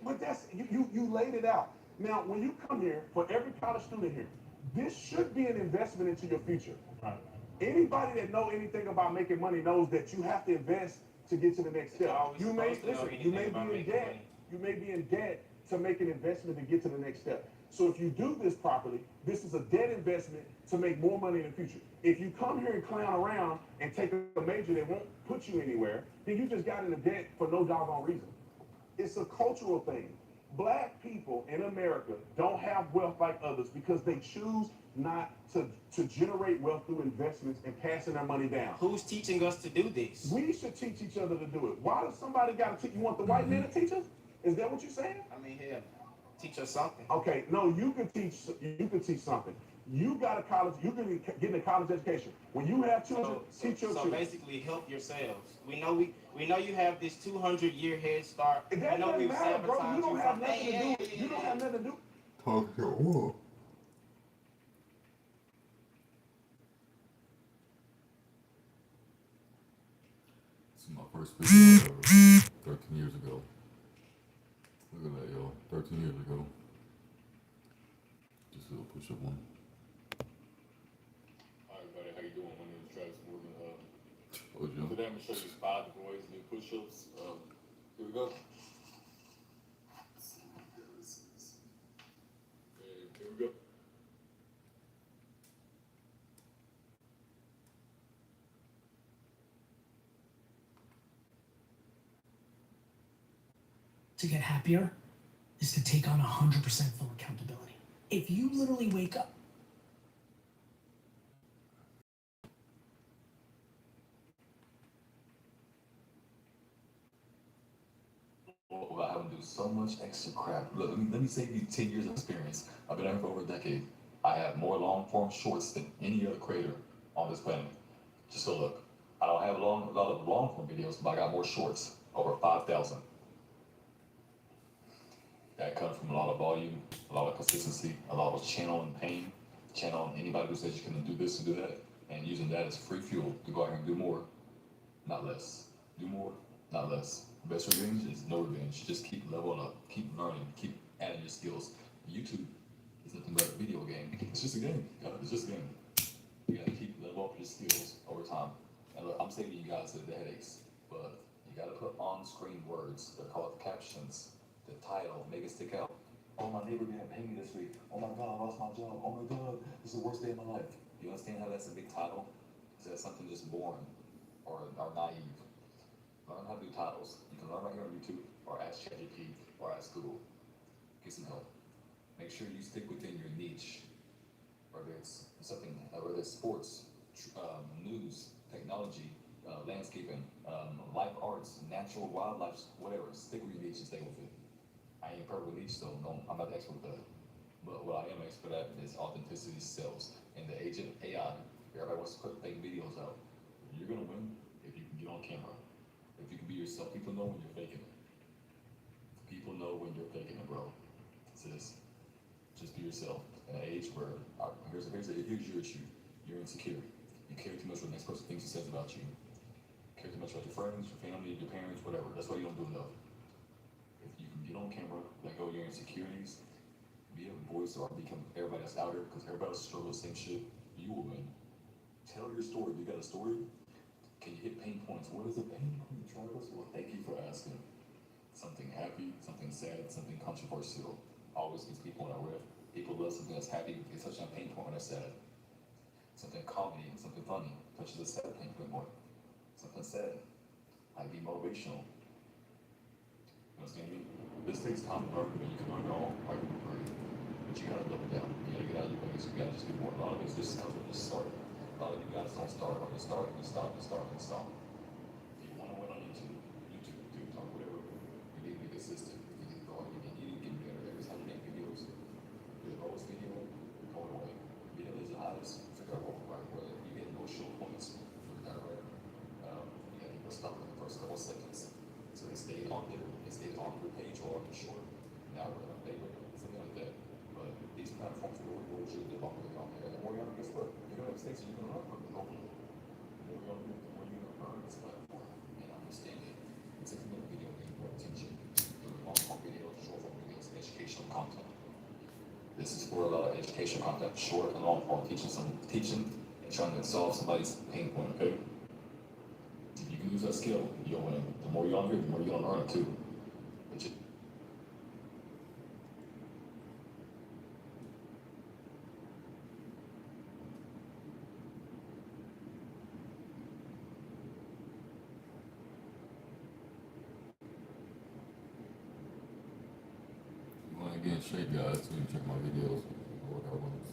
But that's you laid it out. Now, when you come here, for every college student here, this should be an investment into your future. Right. Anybody that know anything about making money knows that you have to invest to get to the next step. You're always You may supposed to know listen. You may anything about be in making debt. money. You may be in debt to make an investment to get to the next step. So if you do this properly, this is a debt investment to make more money in the future. If you come here and clown around and take a major that won't put you anywhere, then you just got into debt for no doggone reason. It's a cultural thing. Black people in America don't have wealth like others because they choose not to generate wealth through investments and passing their money down. Who's teaching us to do this? We should teach each other to do it. Why does somebody got to teach? You want the white man to teach us? Is that what you're saying? I mean, hell, teach us something. Okay, no, you can teach something. You got a college, you can get a college education. When you have children, teach your So children. basically, help yourselves. We know you have this 200-year head start. That I know doesn't we've matter, bro. sabotaged You don't you have from- nothing to Hey, do. You don't have nothing to do. Talk to who? This is my first video ever. 13 years ago. Look at that, yo. 13 years ago. Just a little push-up one. Hi everybody, how you doing? My name is Travis Morgan. Oh, Jim. Today I'm gonna show you 5 boys new push-ups. Here we go. Let's see what this is. And here we go. To get happier is to take on 100% full accountability. If you literally wake up, Well, I would do so much extra crap. Look, let me save you 10 years of experience. I've been out here for over a decade. I have more long form shorts than any other creator on this planet. Just so look, I don't have a lot of long form videos, but I got more shorts, over 5,000. That comes from a lot of volume, a lot of consistency, a lot of channeling pain, channeling anybody who says you can do this and do that, and using that as free fuel to go out here and do more, not less. Do more, not less. Best revenge is no revenge. Just keep leveling up, keep learning, keep adding your skills. YouTube is nothing but a video game. It's just a game, guys. It's just a game. You gotta keep level up your skills over time. And look, I'm saving you guys the headaches, but you gotta put on-screen words. They're called captions. The title, make it stick out. Oh, my neighbor didn't pay me this week. Oh my God, I lost my job. Oh my God, this is the worst day of my life. You understand how that's a big title? Is that something just boring or naive? Learn how to do titles. You can learn right here on YouTube, or ask ChatGPT, or ask Google. Get some help. Make sure you stick within your niche, whether it's something, whether it's sports, news, technology, landscaping, life arts, natural wildlife, whatever. Stick with your niche and stay with it. I ain't perfect with niche, so no, I'm not the expert with that. But what I am expert at is authenticity sells. In the age of AI, everybody wants to put fake videos out. You're gonna win if you can get on camera. If you can be yourself, people know when you're faking it. People know when you're faking it, bro. Sis, just be yourself. In an age where, here's your issue. You're insecure. You care too much what the next person thinks and says about you. You care too much about your friends, your family, your parents, whatever. That's why you don't do enough. If you can get on camera, let go of your insecurities, be a voice or become everybody that's out there, because everybody else struggles the same shit, you will win. Tell your story. You got a story? Can you hit pain points? What is a pain point, Travis? Well, thank you for asking. Something happy, something sad, something controversial. Always gets people in our riff. People love something that's happy. They touch on a pain point when they're sad. Something comedy and something funny touches a sad pain point more. Something sad might be motivational. You understand me? This takes time to learn, but you can learn it all right from free. But you gotta double down. You gotta get out of your ways. You gotta just do more. A lot of it's just comes with just start. A lot of you guys don't start, or you start, you stop, you start, you stop. If you want to win on YouTube, talk, whatever, you need to be consistent. You need to go on, you need to get better. Every time you make videos, your lowest video, go away. Video is the highest, figure out what right where you get no show points, figure that right. You got people stop in the first couple seconds. So they stay on there, they stay on your page or on your short. Now we're gonna pay with something like that. But these platforms will reward you the longer you're on there. And the more you're on, guess what? You're gonna have mistakes you're gonna learn from it. Hopefully. The more you're on there, the more you're gonna learn this platform and understand it. It's a community video game for attention. Long form videos, short form videos, educational content. This is for a lot of educational content, short and long form, teaching and trying to solve somebody's pain point, okay? If you can use that skill, you'll win. The more you're on here, the more you're gonna learn it too. But you, You want to get in shape, guys, so you can check my videos or workout ones.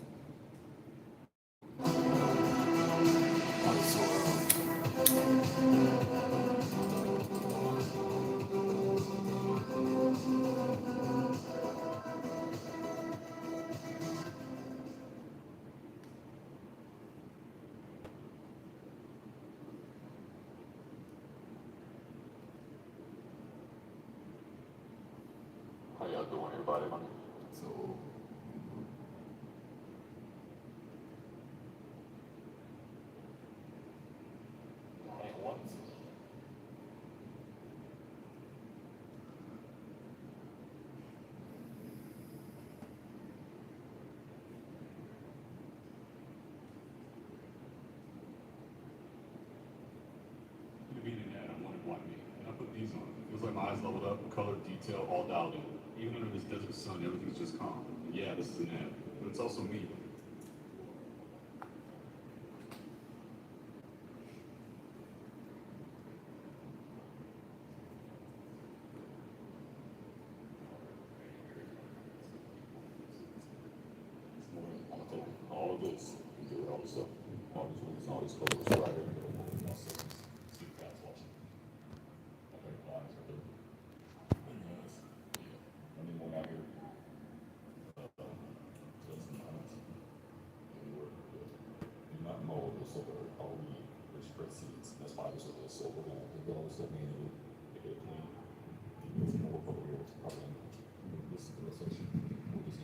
how y'all doing, everybody? So color, detail, all dialed in. Even under this desert sun, everything's just calm. Yeah, this is an ad, but it's also me. This morning, I'm gonna take all of this and get rid of all this stuff, all these rooms, all these colors, right here. See the guys watching. Okay, lines right there. And, yeah, I need one out here. Plus lines. Anywhere. Do not mold this over all we spread seeds. That's why this is this. So we're gonna get all this stuff in and get it clean. Get some more over here. Probably in this section. We'll just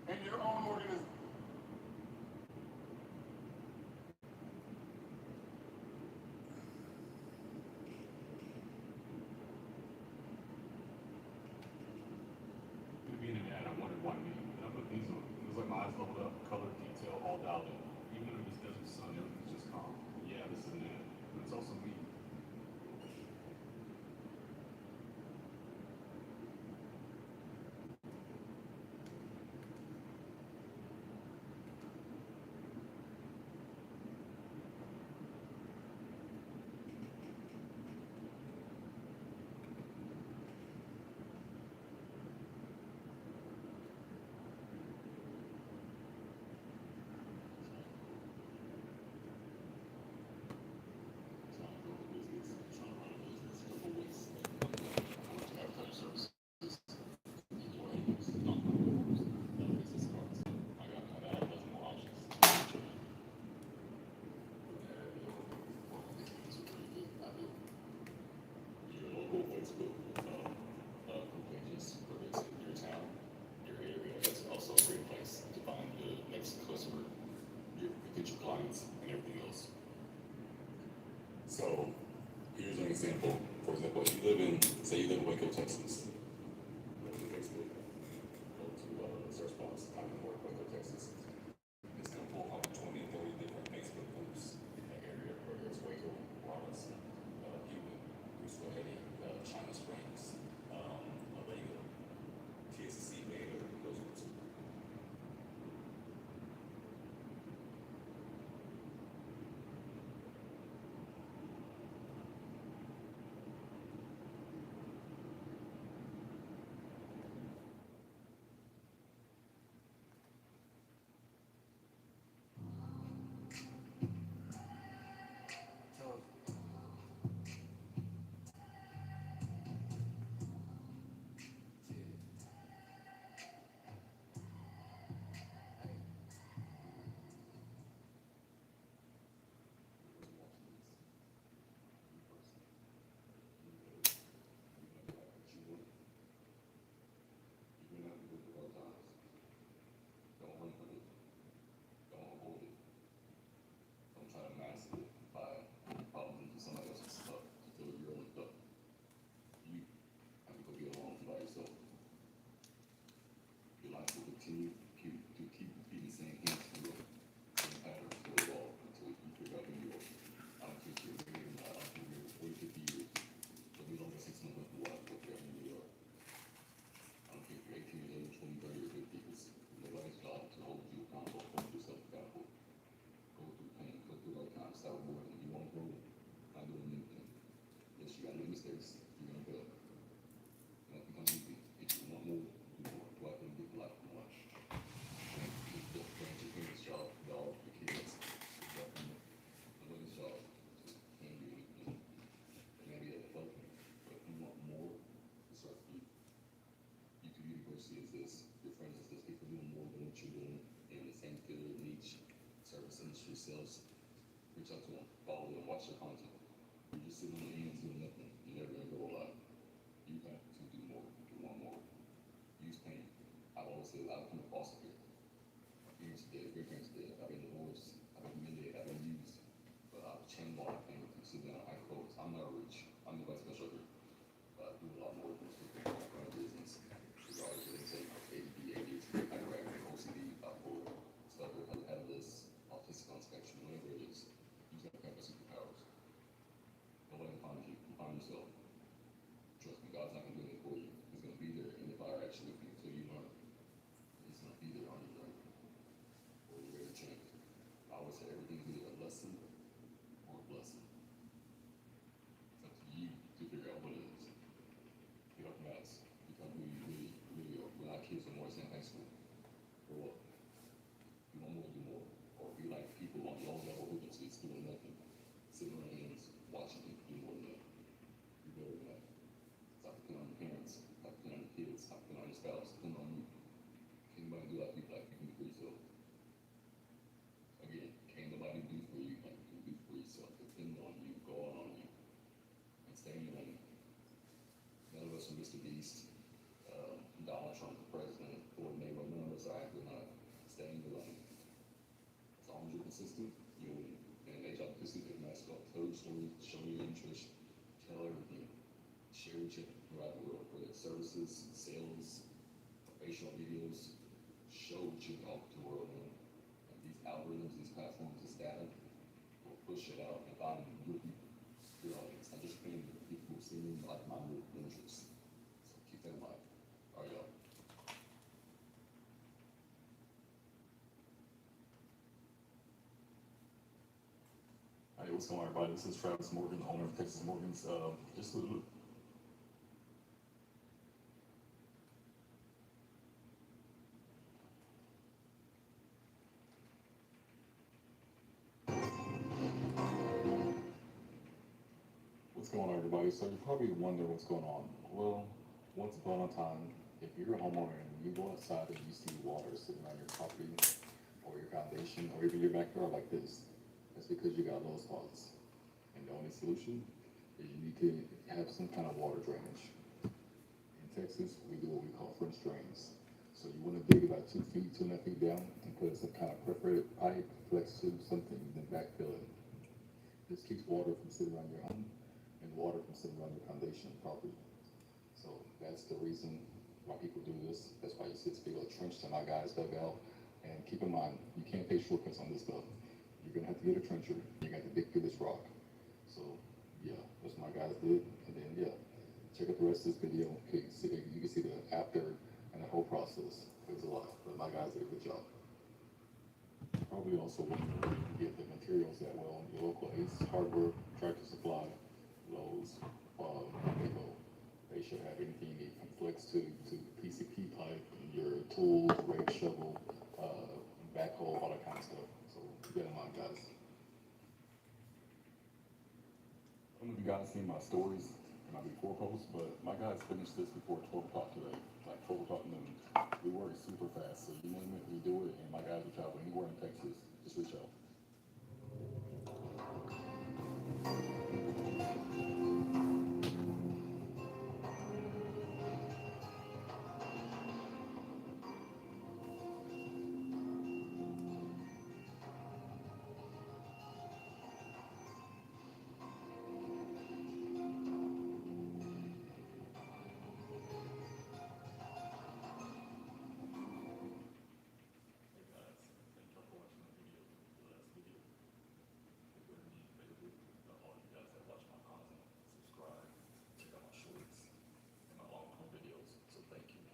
And your own organization. Being an ad, I wanted one me, and I put these on. It was like my eyes leveled up, color, detail, all dialed in. Even under this desert sun, everything's just calm. Yeah, this is an ad, but it's also me. So here's an example. For example, if you live in, say you live in Waco, Texas. Go to Facebook, go to search box, type in the word Waco, Texas. It's gonna pull up 20, 30 different Facebook groups in that area, whether it's Waco, Robinson, Hewitt, Goosehead, China Springs, Alega, TSC, Baylor, those groups. Continue to keep repeating the same hints and same patterns to evolve until you figure out who you are. I don't think you're ready or not. I don't think you're 40, 50 years. But we don't get 6 months left to watch what you're who you are. I don't think you're 18 years old, 20, 30, or 50. It's nobody's job to hold you accountable, hold yourself accountable. Go through pain, go through hard times, start moving. You want to grow, not doing anything. Yes, you got to make mistakes. You're going to fail. You're not become easy. If you want more, do more. Go out there and get life more. Is this, your friends is this, people doing more than what you're doing in the same field, niche, service industry, sales. Reach out to them, follow them, watch their content. You're just sitting on your hands doing nothing. You're never gonna go a lot. You have to do more, you want more. Use pain. I've always said I've come to foster care. My parents did, great parents did. I've been divorced, I've been humiliated, I've been used. But I've changed all my pain with you. Sit down, I close. I'm not rich. I'm the vice special here. But I do a lot more than most people. I run a business. Regardless of they say ADD, ADHD, hyperactive, OCD, bipolar, stuff with this, autistic on spectrum, whatever it is. You just have superpowers. Don't let him find you. You find yourself. Trust me, God's not gonna do anything for you. He's gonna be there in the fire action with you until you learn. He's gonna be there on your journey. Or you're ready to change. I always say everything's either a lesson or a blessing. It's up to you to figure out what it is. Get up mass. Become who you really are. When our kids are more in high school, grow up. You want more, do more. Or be like people on your own level who just is doing nothing. Sitting on their hands, watching people do more than that. You're better than that. Stop depending on your parents, stop depending on your kids, stop depending on your spouse, depend on you. Can't nobody do like you can do for yourself. Again, can't nobody do for you like you can do for yourself. Depend on you, go on you, and stay in your lane. None of us are Mr. Beast, Donald Trump the president, Floyd Mayweather, none of us are acting not staying in your lane. As long as you're consistent, you'll win. And they try to consistent mask up, tell your story, show your interest, tell everything. Share with you throughout the world, whether it's services, sales, facial videos, show what you offer to the world. And these algorithms, these platforms, this data will push it out and find your people, your audience. I just think people who see me like my interests. So keep that in mind. All right, y'all. Hey, what's going on, everybody? This is Travis Morgan, owner of Texas Morgan's. Just a little. What's going on, everybody? So you're probably wondering what's going on. Well, once upon a time, if you're a homeowner and you go outside and you see water sitting on your property or your foundation or even your backyard like this, that's because you got low spots. And the only solution is you need to have some kind of water drainage. In Texas, we do what we call French drains. So you want to dig about 2 feet, 2.5 feet down and put some kind of perforated pipe, flex tube, something, then backfill it. This keeps water from sitting around your home and water from sitting around your foundation property. So that's the reason why people do this. That's why you see this big old trench that my guys dug out. And keep in mind, you can't take shortcuts on this stuff. You're gonna have to get a trencher. You got to dig through this rock. So yeah, that's what my guys did. And then yeah, check out the rest of this video. Okay, you can see the after and the whole process. It was a lot, but my guys did a good job. Probably also wonder where you can get the materials that well. Your local Ace Hardware, Tractor Supply, Lowe's, Home. They should have anything you need from flex to PCP pipe, your tools, rake shovel, backhoe, all that kind of stuff. So keep that in mind, guys. I don't know if you guys seen my stories and my before posts, but my guys finished this before 12 o'clock today, like 12 o'clock noon. We work super fast, so you name it, we do it, and my guys will travel anywhere in Texas. Just reach out.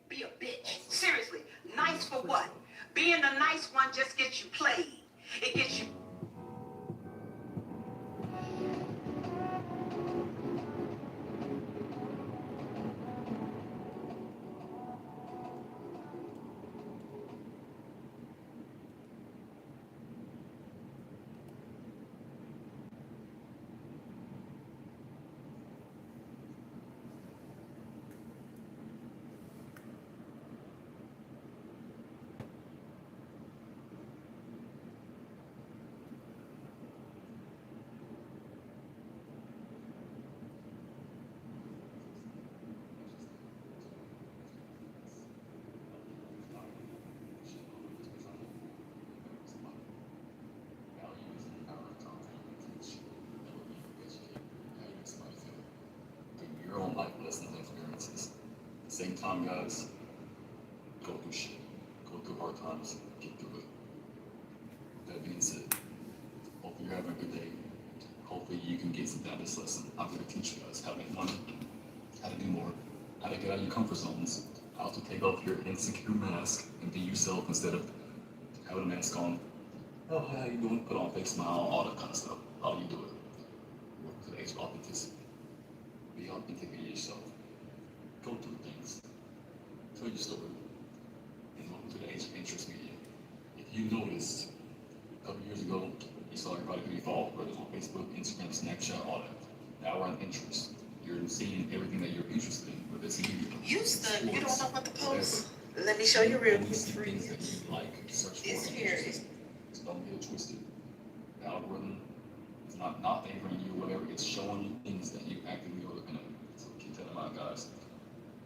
Be a bitch. Seriously, nice for what? Being the nice one just gets you played. It gets you. Your own life lessons and experiences. At the same time, guys, go through shit. Go through hard times. Get through it. That being said, hopefully you're having a good day. Hopefully you can get something out of this lesson. I'm going to teach you guys how to make money, how to do more, how to get out of your comfort zones, how to take off your insecure mask and be yourself instead of having a mask on. Oh, how you doing? Put on a fake smile, all that kind of stuff. How do you do it? Work to the age of authenticity. Be authentic in yourself. Go through things. Tell your story. And welcome to the age of interest media. If you noticed, a couple years ago, you saw everybody could be followed, whether it's on Facebook, Instagram, Snapchat, all that. Now we're on interest. You're seeing everything that you're interested in, whether it's media. You don't know what to post. whatever. Let me show you real Only quick. see things that you like, search for. It's and here. interested in. So don't get it twisted. The algorithm is not favoring you, whatever. It's showing you things that you actively are looking at. So keep that in mind, guys.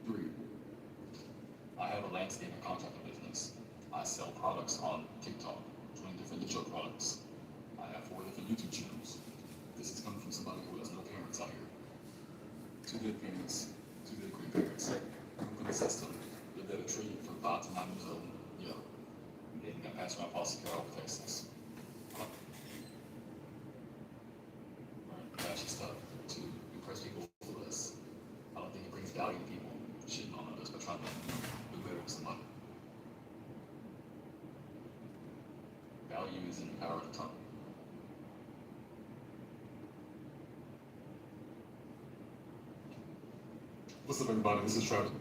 3, I have a landscape and contractor business. I sell products on TikTok, 20 different digital products. I have 4 different YouTube channels. This is coming from somebody who has no parents out here. 2 good parents, 2 good grandparents. Come from the system. Lived at a tree from 5 to 9 years old. Yeah. And then got passed around foster care over Texas. Flashy stuff to impress people with us. I don't think it brings value to people shitting on others, but trying to do better with somebody. Value is in the power of the tongue. What's up, everybody? This is Travis.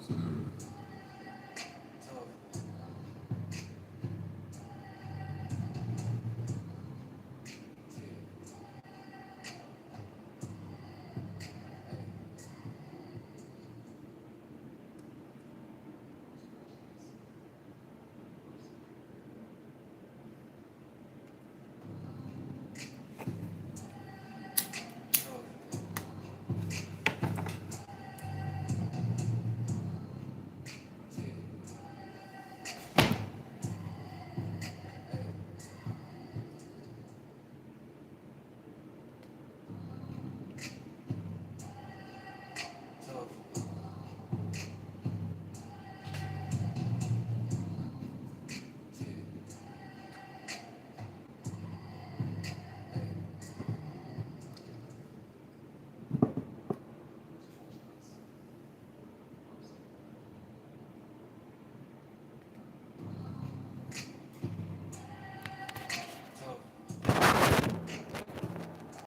So,